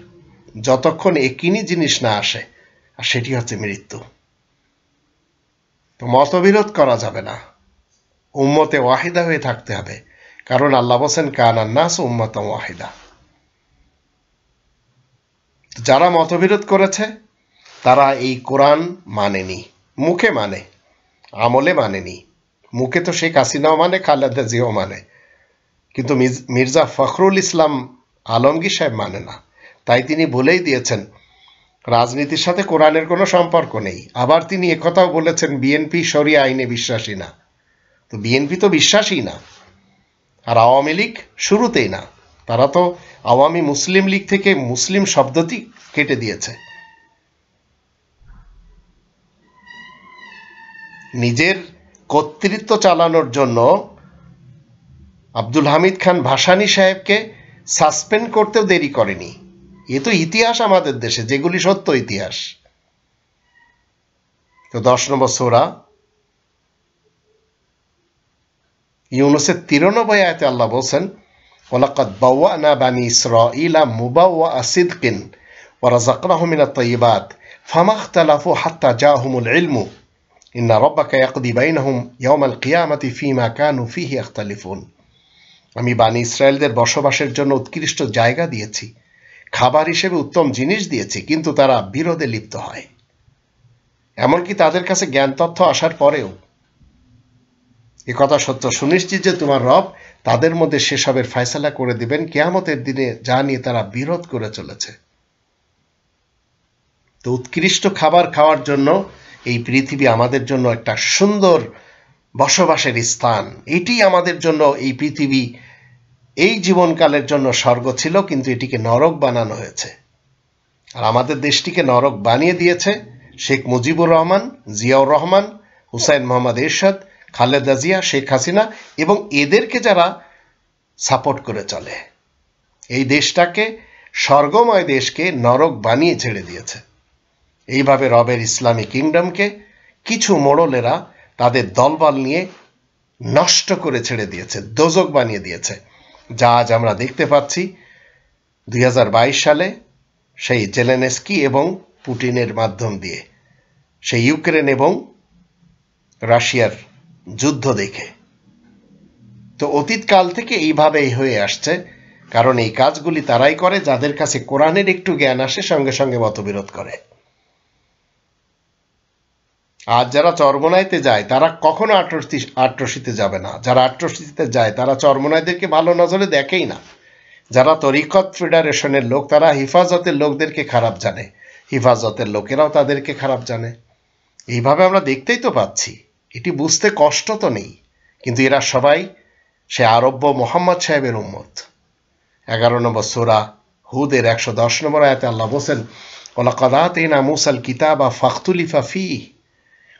যতক্ষণ একিনি জিনিস না আসে, আর সেটি হচ্ছে মৃত্যু। তো মতবিরোধ করা যাবে না, উম্মতে ওয়াহিদা হয়ে থাকতে হবে, কারণ আল্লাহ বলেন, কানান নাস উম্মাতান ওয়াহিদা। যারা মতবিরোধ করেছে তারা এই কোরআন মানেনি, মুখে মানে, আমলে মানেনি। মুখে তো শেখ হাসিনাও মানে, খালেদা জিয়াও মানে, কিন্তু মির্জা ফখরুল ইসলাম আলমগীর সাহেব মানে না। তাই তিনি বলেই দিয়েছেন রাজনীতির সাথে কোরআনের কোনো সম্পর্ক নেই। আবার তিনি একথাও বলেছেন বিএনপি শরিয়া আইনে বিশ্বাসী না। তো বিএনপি তো বিশ্বাসী না, আর আওয়ামী লীগ শুরুতেই না। তারা তো আওয়ামী মুসলিম লীগ থেকে মুসলিম শব্দটি কেটে দিয়েছে। নিজের কর্তৃত্ব চালানোর জন্য আব্দুল হামিদ খান ভাসানী সাহেবকে সাসপেন্ড করতেও দেরি করেনি। এ তো ইতিহাস আমাদের দেশে, যেগুলি সত্য ইতিহাস। তো 10 নম্বর সূরা ইউনূসের 93 আয়াতে আল্লাহ বলেন, ওয়ালাকাদ বাওয়ানা বানি ইসরাঈলা মুবাওয়াআ সিদকিন ওয়া রাযাকনাহুম মিনাত তাইয়্যিবাত ফামাখতালাফু হাত্তা জাআহুমুল ইলমু ইন্না রাব্বাকা ইয়াকদি বাইনাহুম ইয়াওমাল কিয়ামাতি ফীমা কানু ফীহি ইখতালিফুন। আমি বানি ইসরায়েলদের বসবাসের জন্য উৎকৃষ্ট জায়গা দিয়েছি, খাবার হিসেবে উত্তম জিনিস দিয়েছি, কিন্তু তারা বিরোধে লিপ্ত হয়। এমনকি তাদের কাছে জ্ঞান তথ্য আসার পরেও। এ কথা সত্য সুনিশ্চিত যে তোমার রব তাদের মধ্যে সেসবের ফয়সালা করে দিবেন কিয়ামতের দিনে, যা নিয়ে তারা বিরোধ করে চলেছে। তো উৎকৃষ্ট খাবার খাওয়ার জন্য এই পৃথিবী আমাদের জন্য একটা সুন্দর বসবাসের স্থান। এটি আমাদের জন্য, এই পৃথিবী এই জীবনকালের জন্য স্বর্গ ছিল, কিন্তু এটিকে নরক বানানো হয়েছে। আর আমাদের দেশটিকে নরক বানিয়ে দিয়েছে শেখ মুজিবুর রহমান, জিয়াউর রহমান, হুসাইন মোহাম্মদ এরশাদ, খালেদা জিয়া, শেখ হাসিনা এবং এদেরকে যারা সাপোর্ট করে চলে। এই দেশটাকে স্বর্গময় দেশকে নরক বানিয়ে ছেড়ে দিয়েছে। এইভাবে রবের ইসলামী কিংডমকে কিছু মোড়লেরা তাদের দলবল নিয়ে নষ্ট করে ছেড়ে দিয়েছে, দোজক বানিয়ে দিয়েছে, যা আজ আমরা দেখতে পাচ্ছি 2022 সালে সেই জেলেনস্কি এবং পুটিনের মাধ্যম দিয়ে, সেই ইউক্রেন এবং রাশিয়ার যুদ্ধ দেখে। তো অতীতকাল থেকে এইভাবেই হয়ে আসছে, কারণ এই কাজগুলি তারাই করে যাদের কাছে কোরআনের একটু জ্ঞান আসে, সঙ্গে সঙ্গে মতবিরোধ করে। আজ যারা চরমোনাইতে যায় তারা কখনো আট্রসিতে যাবে না, যারা আট্রসিতে যায় তারা চরমোনাইদেরকে ভালো নজরে দেখেই না। যারা তরিকত ফেডারেশনের লোক তারা হিফাজতের লোকদেরকে খারাপ জানে, হিফাজতের লোকেরাও তাদেরকে খারাপ জানে। এইভাবে আমরা দেখতেই তো পাচ্ছি, এটি বুঝতে কষ্ট তো নেই, কিন্তু এরা সবাই সে আরব্য মোহাম্মদ সাহেবের উম্মত। 11 নম্বর সূরা হুদের 110 নম্বর আয়াতে আল্লাহ বলেন, ওয়ালাকাদ আতাইনা মূসাল কিতাবা ফাখতুলিফা ফীহি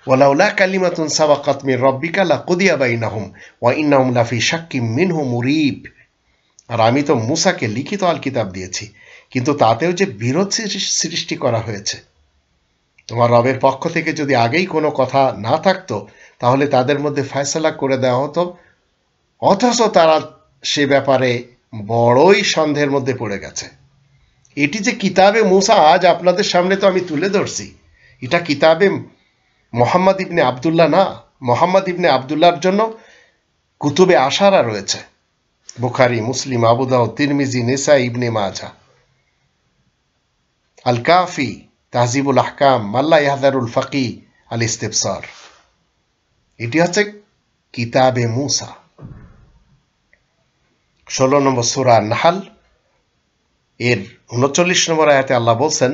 ওয়ালাউলা কালিমাতুন সাবাকাত মির রাব্বিকা লাকুদিয়া বাইনাহুম ওয়া ইন্নাহুম লাফি শাক্কিম মিনহু মুরিব। আর আমি তো মূসাকে লিখিত আল কিতাব দিয়েছি, কিন্তু তাতেও যে বিরোধ সৃষ্টি করা হয়েছে। তোমার রবের পক্ষ থেকে যদি আগেই কোনো কথা না থাকতো তাহলে তাদের মধ্যে ফয়সালা করে দেওয়া হতো, অথচ তারা সে ব্যাপারে বড়ই সন্দেহের মধ্যে পড়ে গেছে। এটি যে কিতাবে মূসা আজ আপনাদের সামনে তো আমি তুলে ধরছি, এটা কিতাবে মোহাম্মদ ইবনে আবদুল্লাহ না। মোহাম্মদ ইবনে আবদুল্লাহর জন্য কুতুবে আশারা রয়েছে, বুখারী, মুসলিম, আবু দাউদ, তিরমিজি, নিসাই, ইবনে মাজাহ, আল কাফি, তাহজিবুল আহকাম, মাল্লা ইয়াহদারুল ফাকি, আল ইস্তিবসার। এটি হচ্ছে কিতাবে মূসা। 16 নম্বর সূরা নাহল এর 39 নম্বর আয়াতে আল্লাহ বলছেন,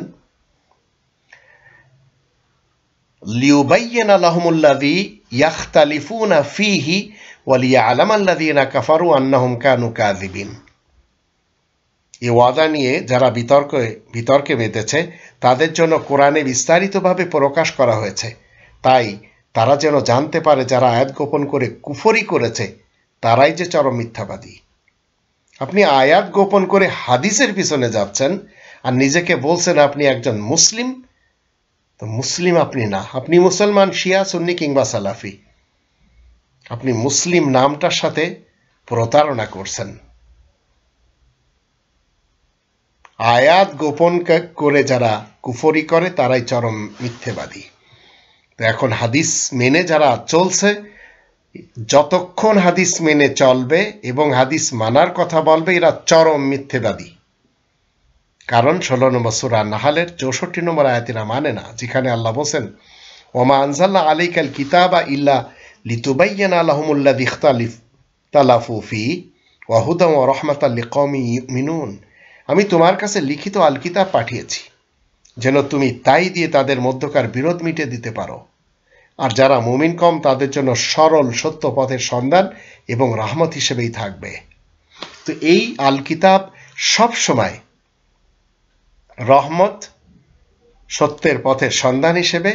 লিউবাইয়িনা লাহুমুল্লাযী ইয়াখতালিফুনা ফীহি ওয়া লিয়া'লামাল্লাযীনা কাফারু আন্নাহুম কানু কাযিবিন। এই ওয়াদা নিয়ে যারা বিতর্কে মেতেছে তাদের জন্য কোরআনে বিস্তারিতভাবে প্রকাশ করা হয়েছে, তাই তারা যেন জানতে পারে যারা আয়াত গোপন করে কুফরি করেছে তারাই যে চরম মিথ্যাবাদী। আপনি আয়াত গোপন করে হাদিসের পিছনে যাচ্ছেন আর নিজেকে বলছেন আপনি একজন মুসলিম। তো মুসলিম আপনি না, আপনি মুসলমান, শিয়া, সুন্নি কিংবা সালাফি। আপনি মুসলিম নামটার সাথে প্রতারণা করছেন। আয়াত গোপন করে যারা কুফরি করে তারাই চরম মিথ্যেবাদী। তো এখন হাদিস মেনে যারা চলছে, যতক্ষণ হাদিস মেনে চলবে এবং হাদিস মানার কথা বলবে এরা চরম মিথ্যেবাদী। কারণ 16 নম্বর সূরা নাহলের 64 নম্বর আয়াতিরা মানে না, যেখানে আল্লাহ বলেন, ওমা আনজালনা আলাইকাল কিতাবা ইল্লা লিতুবাইয়িনা লাহুমুল্লাযী ইখতালাফু ফীহি ওয়া হুদান ওয়া রাহমাতাল লিকওমিন ইউমিনুন। আমি তোমার কাছে লিখিত আল কিতাব পাঠিয়েছি যেন তুমি তাই দিয়ে তাদের মধ্যকার বিরোধ মিটে দিতে পারো, আর যারা মুমিন কম তাদের জন্য সরল সত্য পথের সন্ধান এবং রহমত হিসেবেই থাকবে। তো এই আল কিতাব সব সময় রহমত, সত্যের পথের সন্ধান হিসেবে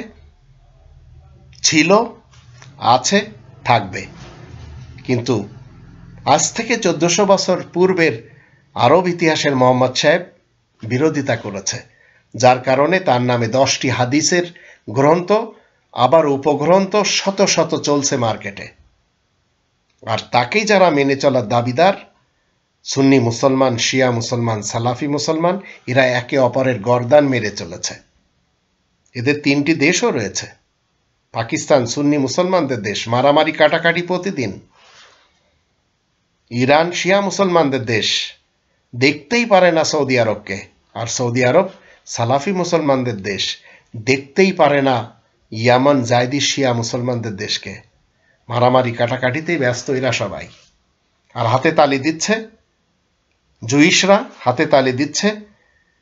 ছিল, আছে, থাকবে। কিন্তু আজ থেকে 1400 বছর পূর্বের আরব ইতিহাসের মোহাম্মদ সাহেব বিরোধিতা করেছে, যার কারণে তার নামে 10টি হাদিসের গ্রন্থ আবার উপগ্রন্থ শত শত চলছে মার্কেটে। আর তাকেই যারা মেনে চলার দাবিদার, সুন্নি মুসলমান, শিয়া মুসলমান, সালাফি মুসলমান, এরা একে অপরের গর্দান মেরে চলেছে। এদের 3টি দেশও রয়েছে। পাকিস্তান সুন্নি মুসলমানদের দেশ, মারামারি কাটাকাটি প্রতিদিন। ইরান শিয়া মুসলমানদের দেশ, দেখতেই পারে না সৌদি আরবকে। আর সৌদি আরব সালাফি মুসলমানদের দেশ, দেখতেই পারে না ইয়ামান জায়দি শিয়া মুসলমানদের দেশকে। মারামারি কাটাকাটিতেই ব্যস্ত এরা সবাই। আর হাতে তালি দিচ্ছে জুইশরা, হাতে তালি দিচ্ছে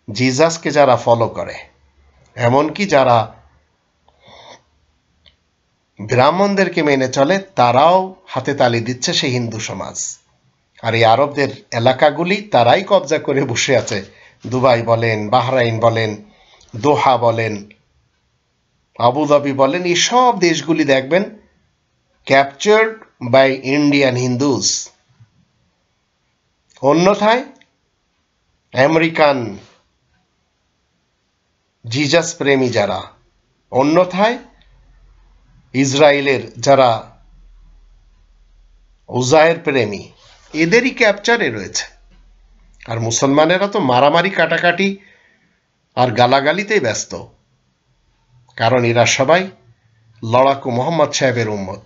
জিজাসকে যারা ফলো করে, এমনকি যারা ব্রাহ্মণদেরকে মেনে চলে তারাও হাতে তালি দিচ্ছে সেই হিন্দু সমাজ। আর এই আরবদের এলাকাগুলি তারাই কবজা করে বসে আছে। দুবাই বলেন, বাহরাইন বলেন, দোহা বলেন, আবুধাবি বলেন, এই সব দেশগুলি দেখবেন ক্যাপচার্ড বাই ইন্ডিয়ান হিন্দুস। অন্যথায় আমেরিকান জিজাস প্রেমী যারা, অন্যথায় ইসরায়েলের যারা উজায়ের প্রেমী, এদেরই ক্যাপচারে রয়েছে। আর মুসলমানেরা তো মারামারি, কাটাকাটি আর গালাগালিতেই ব্যস্ত, কারণ এরা সবাই লড়াকু মোহাম্মদ সাহেবের উম্মত।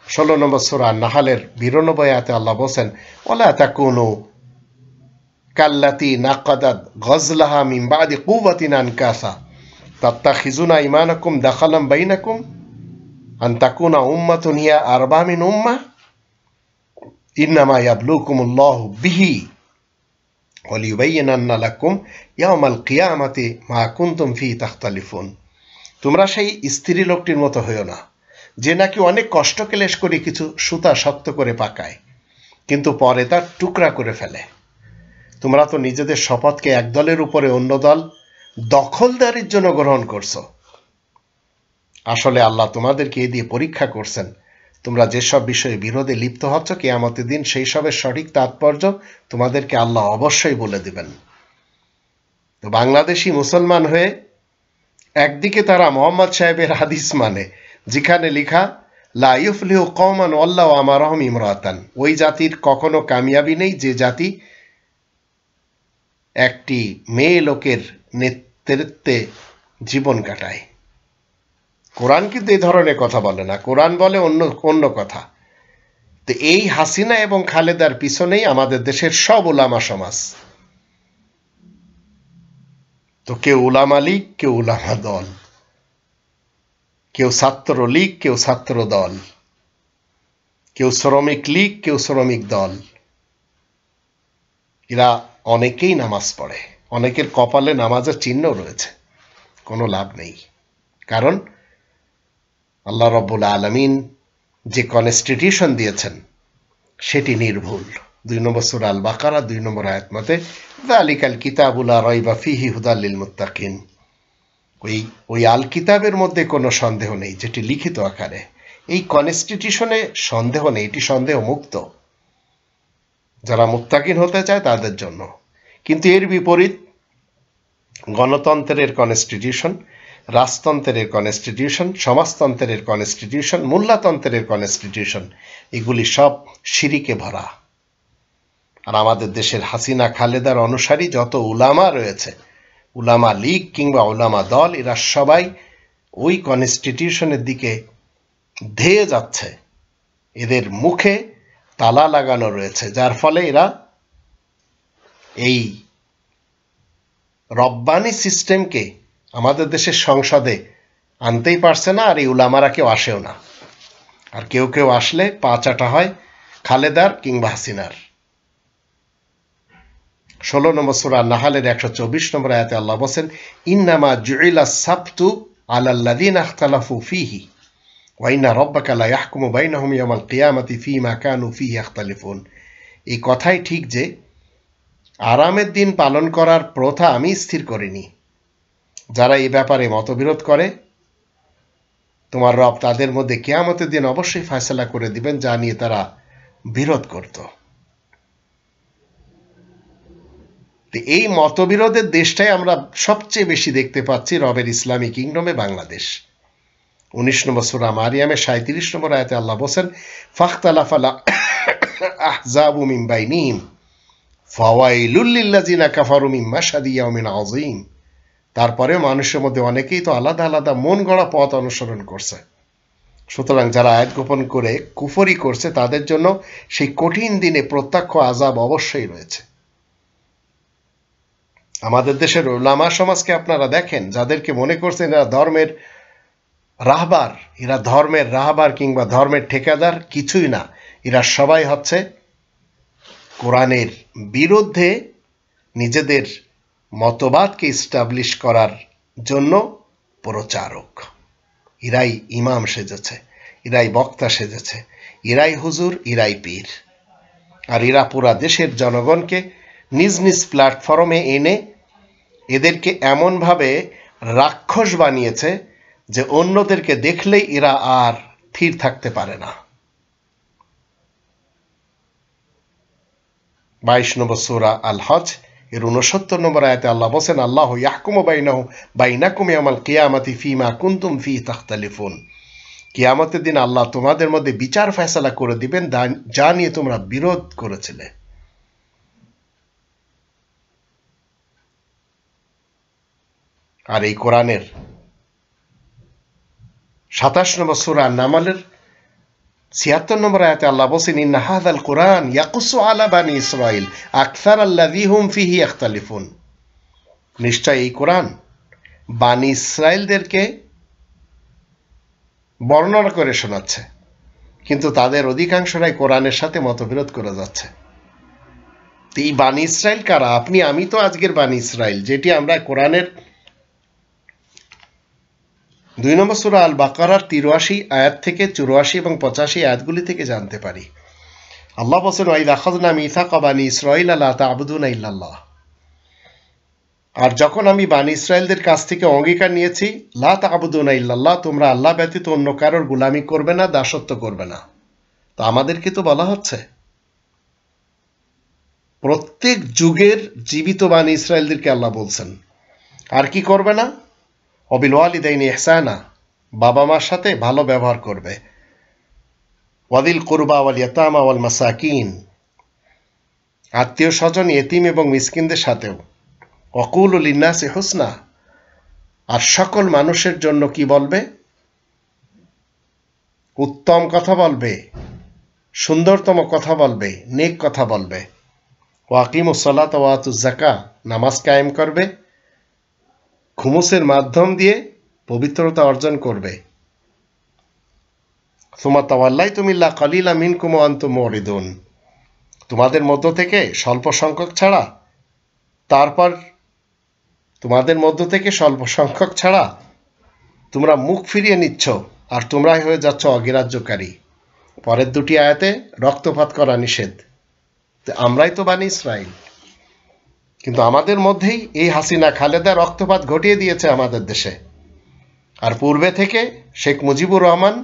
16 নম্বর সূরা নাহালের 92 আয়াতে আল্লাহ বলেন, ওয়ালা তাকুনু কাল্লাতি নাকাদাত গজলাহা মিন বাদি কুওয়াতিন আনকাসা তাত্তাখিজুনা ঈমানাকুম দাখালাম বাইনাকুম আন তাকুনা উম্মাতুন হিয়া আরবা মিন উম্মাহ ইন্নামা ইয়াবলুকুমুল্লাহু বিহি ওয়ালিয়ুবাইয়িনান্না লাকুম ইয়াওমাল কিয়ামাতি মা কুনতুম ফি তাখতালিফুন। তোমরা সেই স্ত্রী লোকটির মতো হইও না, যে নাকি অনেক কষ্ট ক্লেশ করে কিছু সুতা শক্ত করে পাকায়, কিন্তু পরে তার টুকরা করে ফেলে। তোমরা তো নিজেদের শপথকে এক দলের উপরে অন্য দল দখলদারির জন্য গ্রহণ করছো। আসলে আল্লাহ তোমাদেরকে এ দিয়ে পরীক্ষা করছেন, তোমরা যেসব বিষয়ে বিরোধে লিপ্ত হচ্ছ, কিয়ামতের দিন সেই সবের সঠিক তাৎপর্য তোমাদেরকে আল্লাহ অবশ্যই বলে দিবেন। তো বাংলাদেশি মুসলমান হয়ে একদিকে তারা মোহাম্মদ সাহেবের হাদিস মানে, যেখানে লিখা লা ইউফলিহু কওমান আল্লাহু আমারহুম ইমরাতান, ওই জাতির কখনো কামিয়াবি নেই যে জাতি একটি মেয়ে লোকের নেতৃত্বে জীবন কাটায়। কোরআন কিন্তু এই ধরনের কথা বলে না, কোরআন বলে অন্য কথা। তো এই হাসিনা এবং খালেদার পিছনেই আমাদের দেশের সব উলামা সমাজ। তো কেউ উলামা লীগ, কেউ উলামা দল, কেউ ছাত্র লীগ, কেউ ছাত্র দল, কেউ শ্রমিক লীগ, কেউ শ্রমিক দল। এরা অনেকেই নামাজ পড়ে, অনেকের কপালে নামাজের চিহ্ন রয়েছে, কোনো লাভ নেই। কারণ আল্লাহ রাব্বুল আলামিন যে কনস্টিটিউশন দিয়েছেন সেটি নির্ভুল। 2 নম্বর সূরা আল বাকারা 2 নম্বর আয়াত মতে যালিকাল কিতাবু লা রাইবা ফিহি হুদাল লিল মুত্তাকিন, ওই আল কিতাবের মধ্যে কোনো সন্দেহ নেই, যেটি লিখিত আকারে। এই কনস্টিটিউশনে সন্দেহ নেই, এটি সন্দেহ মুক্ত, যারা মুত্তাকিন হতে চায় তাদের জন্য। কিন্তু এর বিপরীত গণতন্ত্রের কনস্টিটিউশন, রাজতন্ত্রের কনস্টিটিউশন, সমাজতন্ত্রের কনস্টিটিউশন, মোল্লাতন্ত্রের কনস্টিটিউশন, এগুলি সব শিরিকে ভরা। আর আমাদের দেশের হাসিনা খালেদার অনুসারী যত উলামা রয়েছে, উলামা লীগ কিংবা উলামা দল, এরা সবাই ওই কনস্টিটিউশনের দিকে ধেয়ে যাচ্ছে। এদের মুখে তালা লাগানো রয়েছে, যার ফলে এরা এই রব্বানি সিস্টেমকে আমাদের দেশের সংসদে আনতেই পারছে না, আর এই উলামারা কেউ আসেও না। আর কেউ কেউ আসলে পা চাটা হয় খালেদার কিংবা হাসিনার। 16 নম্বর সূরা নাহালের 124 নম্বর আয়াতে আল্লাহ বলেন, ইন্নামা জুইলা সাবতু আলাল্লাযিনা ইখতালাফু ফীহি ওয়া ইন্না রাব্বাকা লা ইয়াহকুমু বাইনাহুম ইয়াওমাল কিয়ামাতি ফীমা কানু ফীহি ইখতালিফুন। এই কথাই ঠিক যে আরামের দিন পালন করার প্রথা আমি স্থির করিনি। যারা এই ব্যাপারে মতবিরোধ করে, তোমার রব তাদের মধ্যে কিয়ামতের দিন অবশ্যই ফয়সালা করে দিবেন যা নিয়ে তারা বিরোধ করত। এই মতবিরোধের দেশটাই আমরা সবচেয়ে বেশি দেখতে পাচ্ছি রবের ইসলামী কিংডমে, বাংলাদেশ। 19 নম্বর সূরা মারিয়ামের 37 নম্বর আয়াতে আল্লাহ বলেন, ফাখতালাফাল আহজাবু মিন বাইনিহিম ফাওয়াইলুল লিল্লাযিনা কাফারু মিন মাশহাদি ইয়াউমিন আযীম। তারপরে মানুষের মধ্যে অনেকেই তো আলাদা আলাদা মন গড়া পথ অনুসরণ করছে। সুতরাং যারা আয়াত গোপন করে কুফরি করছে, তাদের জন্য সেই কঠিন দিনে প্রত্যক্ষ আযাব অবশ্যই রয়েছে। আমাদের দেশের উলামা সমাজকে আপনারা দেখেন, যাদেরকে মনে করছেন এরা ধর্মের রাহবার, এরা ধর্মের রাহবার কিংবা ধর্মের ঠিকাদার, কিছুই না। এরা সবাই হচ্ছে কোরআনের বিরুদ্ধে নিজেদের মতবাদকে ইস্টাবলিশ করার জন্য প্রচারক। এরাই ইমাম সেজেছে, এরাই বক্তা সেজেছে, এরাই হুজুর, এরাই পীর। আর এরা পুরা দেশের জনগণকে নিজ নিজ প্ল্যাটফর্মে এনে এদেরকে এমনভাবে রাক্ষস বানিয়েছে যে অন্যদেরকে দেখলেই এরা আর থির থাকতে পারে না। 22 নম্বর সূরা আল হজ এর 69 নম্বর আয়াতে আল্লাহ বলেন, আল্লাহু ইয়াহকুমু বাইনাকুম ইয়াওমাল কিয়ামাতি ফীমা কুনতুম ফীহি তাখতালিফুন। কিয়ামতের দিন আল্লাহ তোমাদের মধ্যে বিচার ফয়সালা করে দিবেন যা নিয়ে তোমরা বিরোধ করেছিলে। আর এই কোরআনের 27 নম্বর সূরা আন-নামলের 76 নম্বর আয়াতে আল্লাহ বলেন, ইন্না হাযাল কুরআন ইয়াকুসু আলা বানি ইসরাঈল আকসারাল্লাযী হুম ফীহি ইখতালিফুন। নিশ্চয় এই কোরআন বানি ইসরাঈলদেরকে বর্ণনা করে শোনাচ্ছে, কিন্তু তাদের অধিকাংশরাই কোরআনের সাথে মতবিরোধ করে যাচ্ছে। এই বানি ইসরাঈল কারা? আপনি আমি তো আজকের বানি ইসরাঈল, যেটি আমরা কোরআনের 2 নম্বর সূরা আল বাকারার 83 আয়াত থেকে 84 এবং 85 আয়াতগুলি থেকে জানতে পারি। আল্লাহ বলেন, ওয়াইযা আখাযনা মিসাকা বানি ইসরাঈল লা তা'বুদুনা ইল্লাল্লাহ। আর যখন আমি বানি ইসরাঈলদের কাছ থেকে অঙ্গীকার নিয়েছি, লা তা'বুদুনা ইল্লাল্লাহ, তোমরা আল্লাহ ব্যতীত অন্য কারোর গোলামি করবে না, দাসত্ব করবে না। তো আমাদেরকে তো বলা হচ্ছে প্রত্যেক যুগের জীবিত বানি ইসরাঈলদেরকে আল্লাহ বলছেন আর কি করবে না? অবিল ওয়ালিদাইনি ইহসানা, বাবা মার সাথে ভালো ব্যবহার করবে। ওয়াদিল কুরবা ওয়াল ইয়াতামা ওয়াল মাসাকিন, আত্মীয় স্বজন, ইতিম এবং মিসকিনদের সাথেও। ওয়াকুলু লিন্নাসি হুসনা, আর সকল মানুষের জন্য কি বলবে? উত্তম কথা বলবে, সুন্দরতম কথা বলবে, নেক কথা বলবে। ওয়াকিমুস সালাত ওয়া আতুজ যাকাত, নামাজ কায়েম করবে, খুমুসের মাধ্যম দিয়ে পবিত্রতা অর্জন করবে। সুম্মা তাওয়াল্লাইতুম ইল্লা কালিলাম মিনকুম ওয়া আনতুম মুরিদুন, তোমাদের মধ্য থেকে স্বল্প সংখ্যক ছাড়া তোমরা মুখ ফিরিয়ে নিচ্ছ আর তোমরাই হয়ে যাচ্ছ অগ্রাহ্যকারী। পরের দুটি আয়াতে রক্তপাত করা নিষেধ। আমরাই তো বানি ইসরাঈল, কিন্তু আমাদের মধ্যেই এই হাসিনা খালেদা রক্তপাত ঘটিয়ে দিয়েছে আমাদের দেশে। আর পূর্বে থেকে শেখ মুজিবুর রহমান,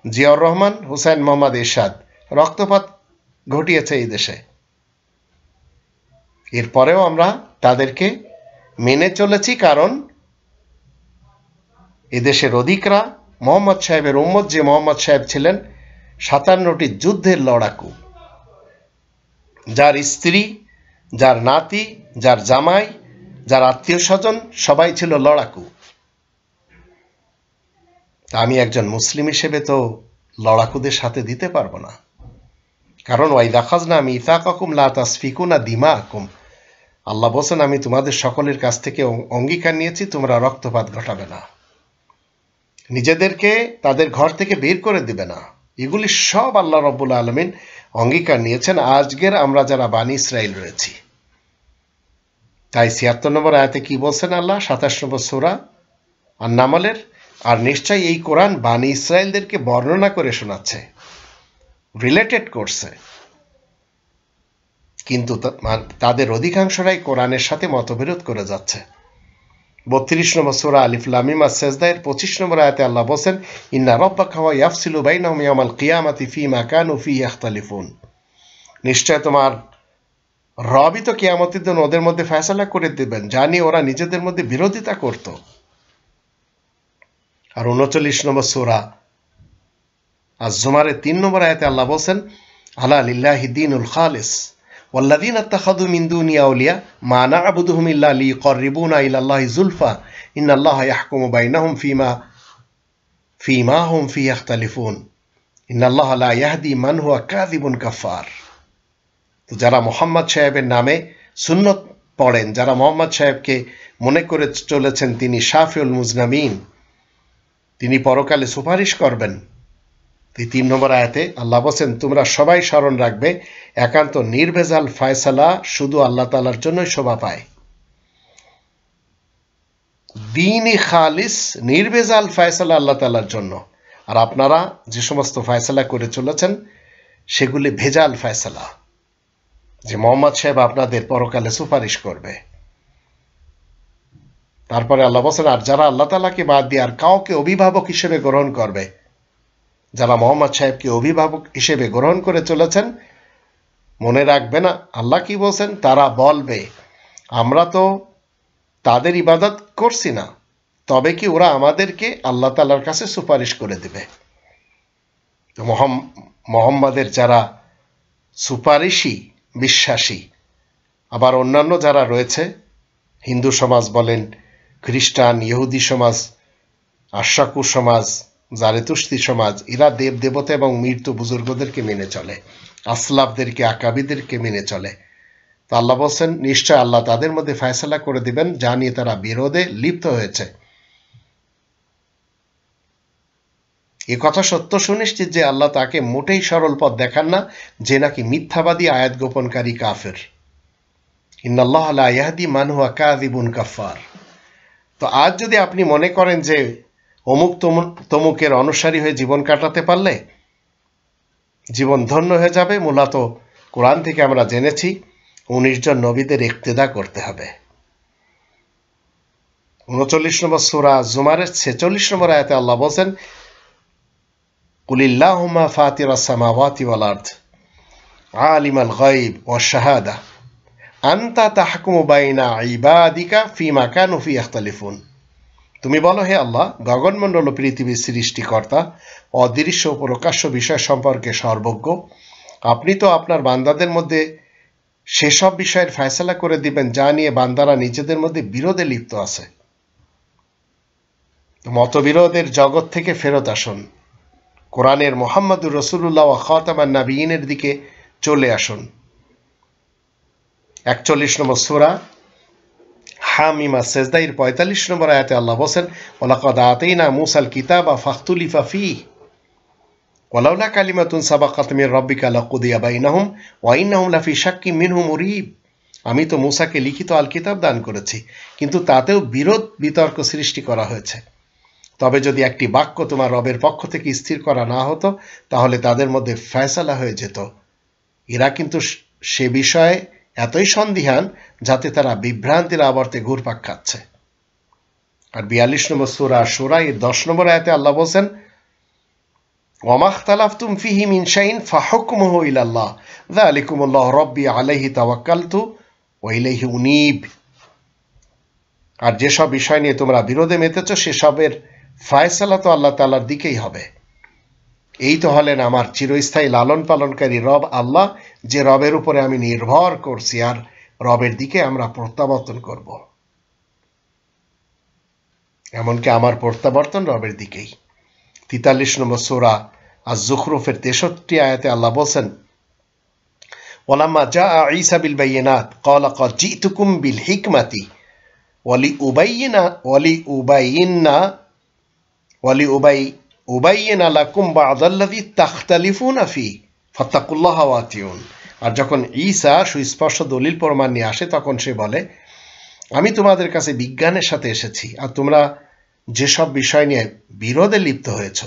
জিয়াউর রহমান, হুসাইন মোহাম্মদ এরশাদ রক্তপাত ঘটিয়েছে এই দেশে। এরপরেও আমরা তাদেরকে মেনে চলেছি, কারণ এদেশের অধিকরা মোহাম্মদ সাহেবের উম্মত, যে মোহাম্মদ সাহেব ছিলেন 57টি যুদ্ধের লড়াকু, যার স্ত্রী, যার নাতি, যার জামাই, যার আত্মীয় স্বজন সবাই ছিল লড়াকু। আমি একজন মুসলিম হিসেবে তো লড়াকুদের সাথে দিতে পারবো না, কারণ ওয়াইদা আখাযনা মিসাকাকুম লা তাসফিকুনা দিমাআকুম, আল্লাহ বলেন আমি তোমাদের সকলের কাছ থেকে অঙ্গীকার নিয়েছি তোমরা রক্তপাত ঘটাবে না, নিজেদেরকে তাদের ঘর থেকে বের করে দিবে না। এগুলি সব আল্লাহ রাব্বুল আলামিন অঙ্গীকার নিয়েছেন আজকের আমরা যারা বানি ইসরাঈল রয়েছি। তাই 76 নম্বর আয়াতে কি বলছেন আল্লাহ 27 নম্বর সূরা আন-নামলের, আর নিশ্চয়ই এই কোরআন বানি ইসরাঈলদেরকে বর্ণনা করে শোনাচ্ছে, রিলেটেড করছে, কিন্তু তাদের অধিকাংশরাই কোরআনের সাথে মতবিরোধ করে যাচ্ছে। 32 নম্বর সূরা আলিফ লাম মিম আস-সাজদার 25 নম্বর আয়াতে আল্লাহ বলেন, ইন্না রাব্বাকা ওয়া ইয়াফসিলু বাইনাহুম ইয়াওমাল কিয়ামাতি ফীমা কানু ফীহি ইখতালিফুন, নিশ্চয় তোমার রবই তো কিয়ামতের দিন ওদের মধ্যে ফয়সালা করে দিবেন যা নিয়ে ওরা নিজেদের মধ্যে বিরোধিতা করত। আর 39 নম্বর সূরা আজ-জুমারের 3 নম্বর আয়াতে আল্লাহ বলেন, আলা লিল্লাহি দীনুল খালিস ওয়াল্লাযীনা ইত্তাখাযু মিন দুনিহি আউলিয়া মা না'বুদুহুম ইল্লা লিয়ুকাররিবুনা ইলাল্লাহি যুলফা ইন্নাল্লাহা ইয়াহকুমু বাইনাহুম ফীমা হুম ফীহি ইখতালিফুন ইন্নাল্লাহা লা ইয়াহদি মান হুয়া কাযিবুন কাফার। তো যারা মোহাম্মদ সাহেবের নামে সুন্নত পড়েন, যারা মোহাম্মদ সাহেবকে মনে করে চলেছেন তিনি শাফিউল মুজনামিন, তিনি পরকালে সুপারিশ করবেন, এই 3 নম্বর আয়াতে আল্লাহ বলেন তোমরা সবাই স্মরণ রাখবে একান্ত নির্ভেজাল ফয়সালা শুধু আল্লাহ তাআলার জন্যই শোভা পায়। দ্বীনি খালিস, নির্ভেজাল ফয়সালা আল্লাহ তাআলার জন্য। আর আপনারা যে সমস্ত ফয়সালা করে চলেছেন সেগুলি ভেজাল ফয়সালা, যে মোহাম্মদ সাহেব আপনাদের পরকালে সুপারিশ করবে। তারপরে আল্লাহ বলেন আর যারা আল্লাহ তাআলাকে বাদ দিয়ে আর কাউকে অভিভাবক হিসেবে গ্রহণ করবে, যারা মোহাম্মদ সাহেবকে অভিভাবক হিসেবে গ্রহণ করে চলেছেন, মনে রাখবে না আল্লাহ কি বলছেন, তারা বলবে আমরা তো তাদের ইবাদত করছি না, তবে কি ওরা আমাদেরকে আল্লাহ তাআলার কাছে সুপারিশ করে দেবে? মোহাম্মদের যারা সুপারিশী বিশ্বাসী, আবার অন্যান্য যারা রয়েছে, হিন্দু সমাজ বলেন, খ্রিস্টান, ইহুদি সমাজ, আশাকু সমাজ, জারেতুস্তি সমাজ, এরা দেব দেবতা এবং মৃত বুজুর্গদেরকে মেনে চলে, আসলাফদেরকে, আকাবিদেরকে মেনে চলে। তো আল্লাহ বলছেন, নিশ্চয় আল্লাহ তাদের মধ্যে ফয়সালা করে দিবেন যা নিয়ে তারা বিরোধে লিপ্ত হয়েছে। এ কথা সত্য সুনিশ্চিত যে আল্লাহ তাকে মোটেই সরল পথ দেখান না, যে নাকি মিথ্যাবাদী, আয়াত গোপনকারী, কাফের। ইন্নাল্লাহ লা ইয়াহদি মান হুয়া কাযিবুন কাফার। তো আজ যদি আপনি মনে করেন যে অমুক তমুকের অনুসারী হয়ে জীবন কাটাতে পারলে জীবন ধন্য হয়ে যাবে, মূলত কোরআন থেকে আমরা জেনেছি 19 জন নবীদের ইক্তেদা করতে হবে। 39 নম্বর সূরা জুমারের 46 নম্বর আয়াতে আল্লাহ বলেন, কুলিল্লাহুম্মা ফাতিরাস সামাওয়াতি ওয়াল আরদ আলিমাল গায়ব ওয়াশ শাহাদা আনতা তাহকুমু বাইনা ইবাদিকা ফিমা কানু ফি ইখতালিফুন। তুমি বলো, হে আল্লাহ, গগনমণ্ডল ও পৃথিবীর সৃষ্টিকর্তা, অদৃশ্য ও প্রকাশ্য বিষয় সম্পর্কে সর্বজ্ঞ, আপনি তো আপনার বান্দাদের মধ্যে সেসব বিষয়ের ফয়সালা করে দিবেন যা নিয়ে বান্দারা নিজেদের মধ্যে বিরোধে লিপ্ত আছে। মতবিরোধের জগৎ থেকে ফেরত আসুন, কোরআনের মুহাম্মদুর রাসূলুল্লাহ ওয়া খাতামান নাবিয়িনের দিকে চলে আসুন। 41 নম্বর সূরা হামিমা সেজদার 45 নম্বর আয়াতে আল্লাহ বলেন, ওয়ালাকাদ আতাইনা মূসাল কিতাবা ফাখতুলিফা ফীহি ওয়ালাউলা কালিমাতুন সাবাকাত মির রাব্বিকা লাকুদিয়া বাইনাহুম ওয়া ইন্নাহুম লাফি শাক্কিম মিনহু মুরিব। আমি তো মূসাকে লিখিত আল কিতাব দান করেছি, কিন্তু তাতেও বিরোধ বিতর্ক সৃষ্টি করা হয়েছে। তবে যদি একটি বাক্য তোমার রবের পক্ষ থেকে স্থির করা না হতো, তাহলে তাদের মধ্যে ফয়সালা হয়ে যেত। এরা কিন্তু সে বিষয়ে এতই সন্দিহান যাতে তারা বিভ্রান্তির আবর্তে ঘুরপাক খাচ্ছে। আর 42 নম্বর সূরা শুরা এর 10 নম্বর আয়াতে আল্লাহ বলেন, ওয়া মাখতালাফতুম ফীহি মিন শাইইন ফাহুকমুহু ইলাল্লাহ যালিকুমুল্লাহু রাব্বী আলাইহি তাওয়াক্কালতু ওয়া ইলাইহি উনীব। আর যেসব বিষয় নিয়ে তোমরা বিরোধে মেতেছ সেসবের ফয়সালা তো আল্লাহ তাআলার দিকেই হবে। এই তো হলেন আমার চিরস্থায়ী লালন পালনকারী রব আল্লাহ, যে রবের উপরে আমি নির্ভর করছি, আর রবের দিকে আমরা প্রত্যাবর্তন করব। এমনকি আমার প্রত্যাবর্তন রবের দিকেই। 43 নম্বর সূরা আয-যুখরুফের 63 আয়াতে আল্লাহ বলেন, ওয়ালাম্মা জাআ ঈসা বিল বাইয়িনাত ক্বালা ক্বাদ জিতুকুম বিল হিকমাতি উবাইয়িনা লাকুম বা'দাল্লাযী তাখতালিফুনা ফীহি ফাত্তাকুল্লাহ ওয়া আতিউন। আর যখন ঈসা সুস্পষ্ট দলিল প্রমাণ নিয়ে আসে, তখন সে বলে, আমি তোমাদের কাছে বিজ্ঞানের সাথে এসেছি, আর তোমরা যেসব বিষয় নিয়ে বিরোধে লিপ্ত হয়েছ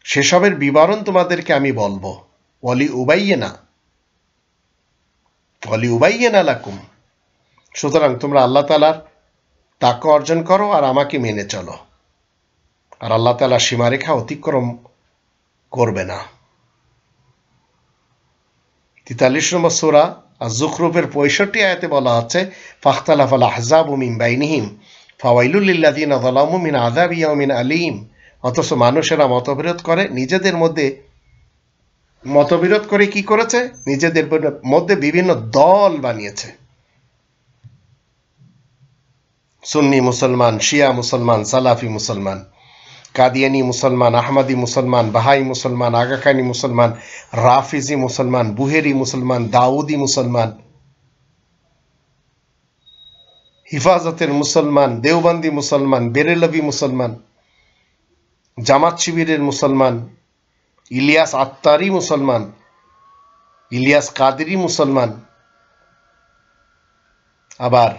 সেসবের বিবরণ তোমাদেরকে আমি বলবো। উবাইয়িনা লাকুম। সুতরাং তোমরা আল্লাহ তাআলার তাকওয়া অর্জন করো আর আমাকে মেনে চলো, আর আল্লাহ তাআলা সীমারেখা অতিক্রম করবে না। 43 নম্বর সূরা আয-যুখরুফের 65 আয়াতে বলা হচ্ছে, ফাখতালাফাল আহজাবু মিন বাইনিহিম ফাওয়াইলুল লিল্লাযিনা যালামু মিন আযাবি ইয়াউমিন আলীম। অথচ মানুষেরা মতবিরোধ করে নিজেদের মধ্যে, মতবিরোধ করে কি করেছে? নিজেদের মধ্যে বিভিন্ন দল বানিয়েছে। সুন্নি মুসলমান, শিয়া মুসলমান, সালাফি মুসলমান, কাদিয়ানি মুসলমান, আহমদি মুসলমান, বাহাই মুসলমান, আগাখানি মুসলমান, রাফিজি মুসলমান, বুহেরি মুসলমান, দাউদি মুসলমান, হিফাজতের মুসলমান, দেওবন্দি মুসলমান, বেরেলভি মুসলমান, জামাত শিবিরের মুসলমান, ইলিয়াস আত্তারি মুসলমান, ইলিয়াস কাদেরি মুসলমান, আবার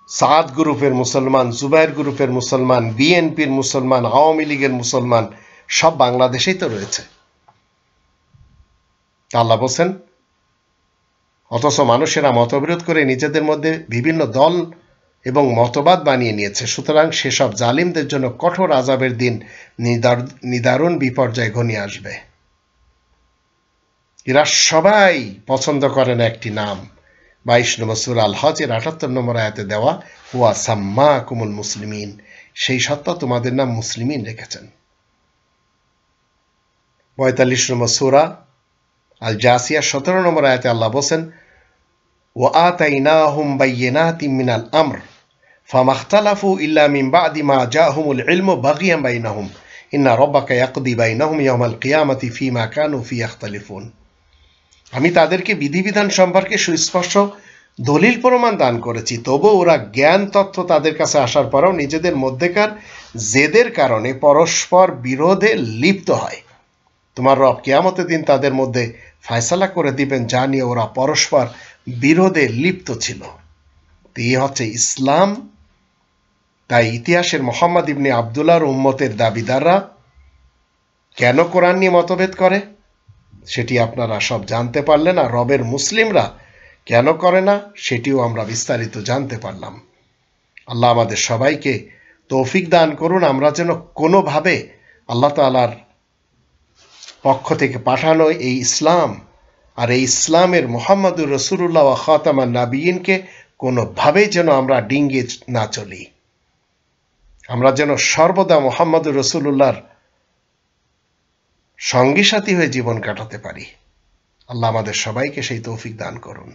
সাদ গ্রুপের মুসলমান, জুবাইর গ্রুপের মুসলমান, বিএনপির মুসলমান, আওয়ামী লীগের মুসলমান, সব বাংলাদেশেই তো রয়েছে। আল্লাহ বলছেন, অথচ মানুষেরা মতবিরোধ করে নিজেদের মধ্যে বিভিন্ন দল এবং মতবাদ বানিয়ে নিয়েছে। সুতরাং সেসব জালিমদের জন্য কঠোর আযাবের দিন নিদারুণ বিপর্যয় ঘনিয়ে আসবে। এরা সবাই পছন্দ করে না একটি নাম 22 নম্বর সূরা আল হজের 78 নম্বর আয়াতে দেওয়া হুয়া সাম্মাকুমুল মুসলিমিন, সেই সত্তা তোমাদের নাম মুসলিমিন রেখেছেন। 45 নম্বর সূরা আল জাসিয়া 17 নম্বর আয়াতে আল্লাহ বলেন ওয়া আতাইনাহুম বাইয়িনাতিম মিনাল আমর ফামাখতালাফু ইল্লা মিন বাদি মা জাআহুমুল ইলমু বাগিয়ান বাইনাহুম ইন্না রাব্বাকা ইয়াকদি বাইনাহুম ইয়াওমাল কিয়ামাতি ফীমা কানু ফী ইখতালিফুন। আমি তাদেরকে বিধিবিধান সম্পর্কে সুস্পষ্ট দলিল প্রমাণ দান করেছি, তবু ওরা জ্ঞান তথ্য তাদের কাছে আসার পরেও নিজেদের মধ্যেকার জেদের কারণে পরস্পর বিরোধে লিপ্ত হয়। তোমার রব কিয়ামতের দিন তাদের মধ্যে ফয়সালা করে দিবেন যা নিয়ে ওরা পরস্পর বিরোধে লিপ্ত ছিল। এই হচ্ছে ইসলাম। তাই ইতিহাসের মোহাম্মদ ইবনে আবদুল্লাহর উম্মতের দাবিদাররা কেন কোরআন নিয়ে মতভেদ করে সেটি আপনারা সব জানতে পারলেন, আর রবের মুসলিমরা কেন করে না সেটিও আমরা বিস্তারিত জানতে পারলাম। আল্লাহ আমাদের সবাইকে তৌফিক দান করুন, আমরা যেন কোনোভাবে আল্লাহ তাআলার পক্ষ থেকে পাঠানো এই ইসলাম আর এই ইসলামের মুহাম্মদুর রাসূলুল্লাহ ওয়া খাতামান নাবিয়িনকে কোনোভাবেই যেন আমরা ডিঙ্গিয়ে না চলি। আমরা যেন সর্বদা মুহাম্মদুর রাসূলুল্লাহর সঙ্গী সাথী হয়ে জীবন কাটাতে পারি। আল্লাহ আমাদের সবাইকে সেই তৌফিক দান করুন।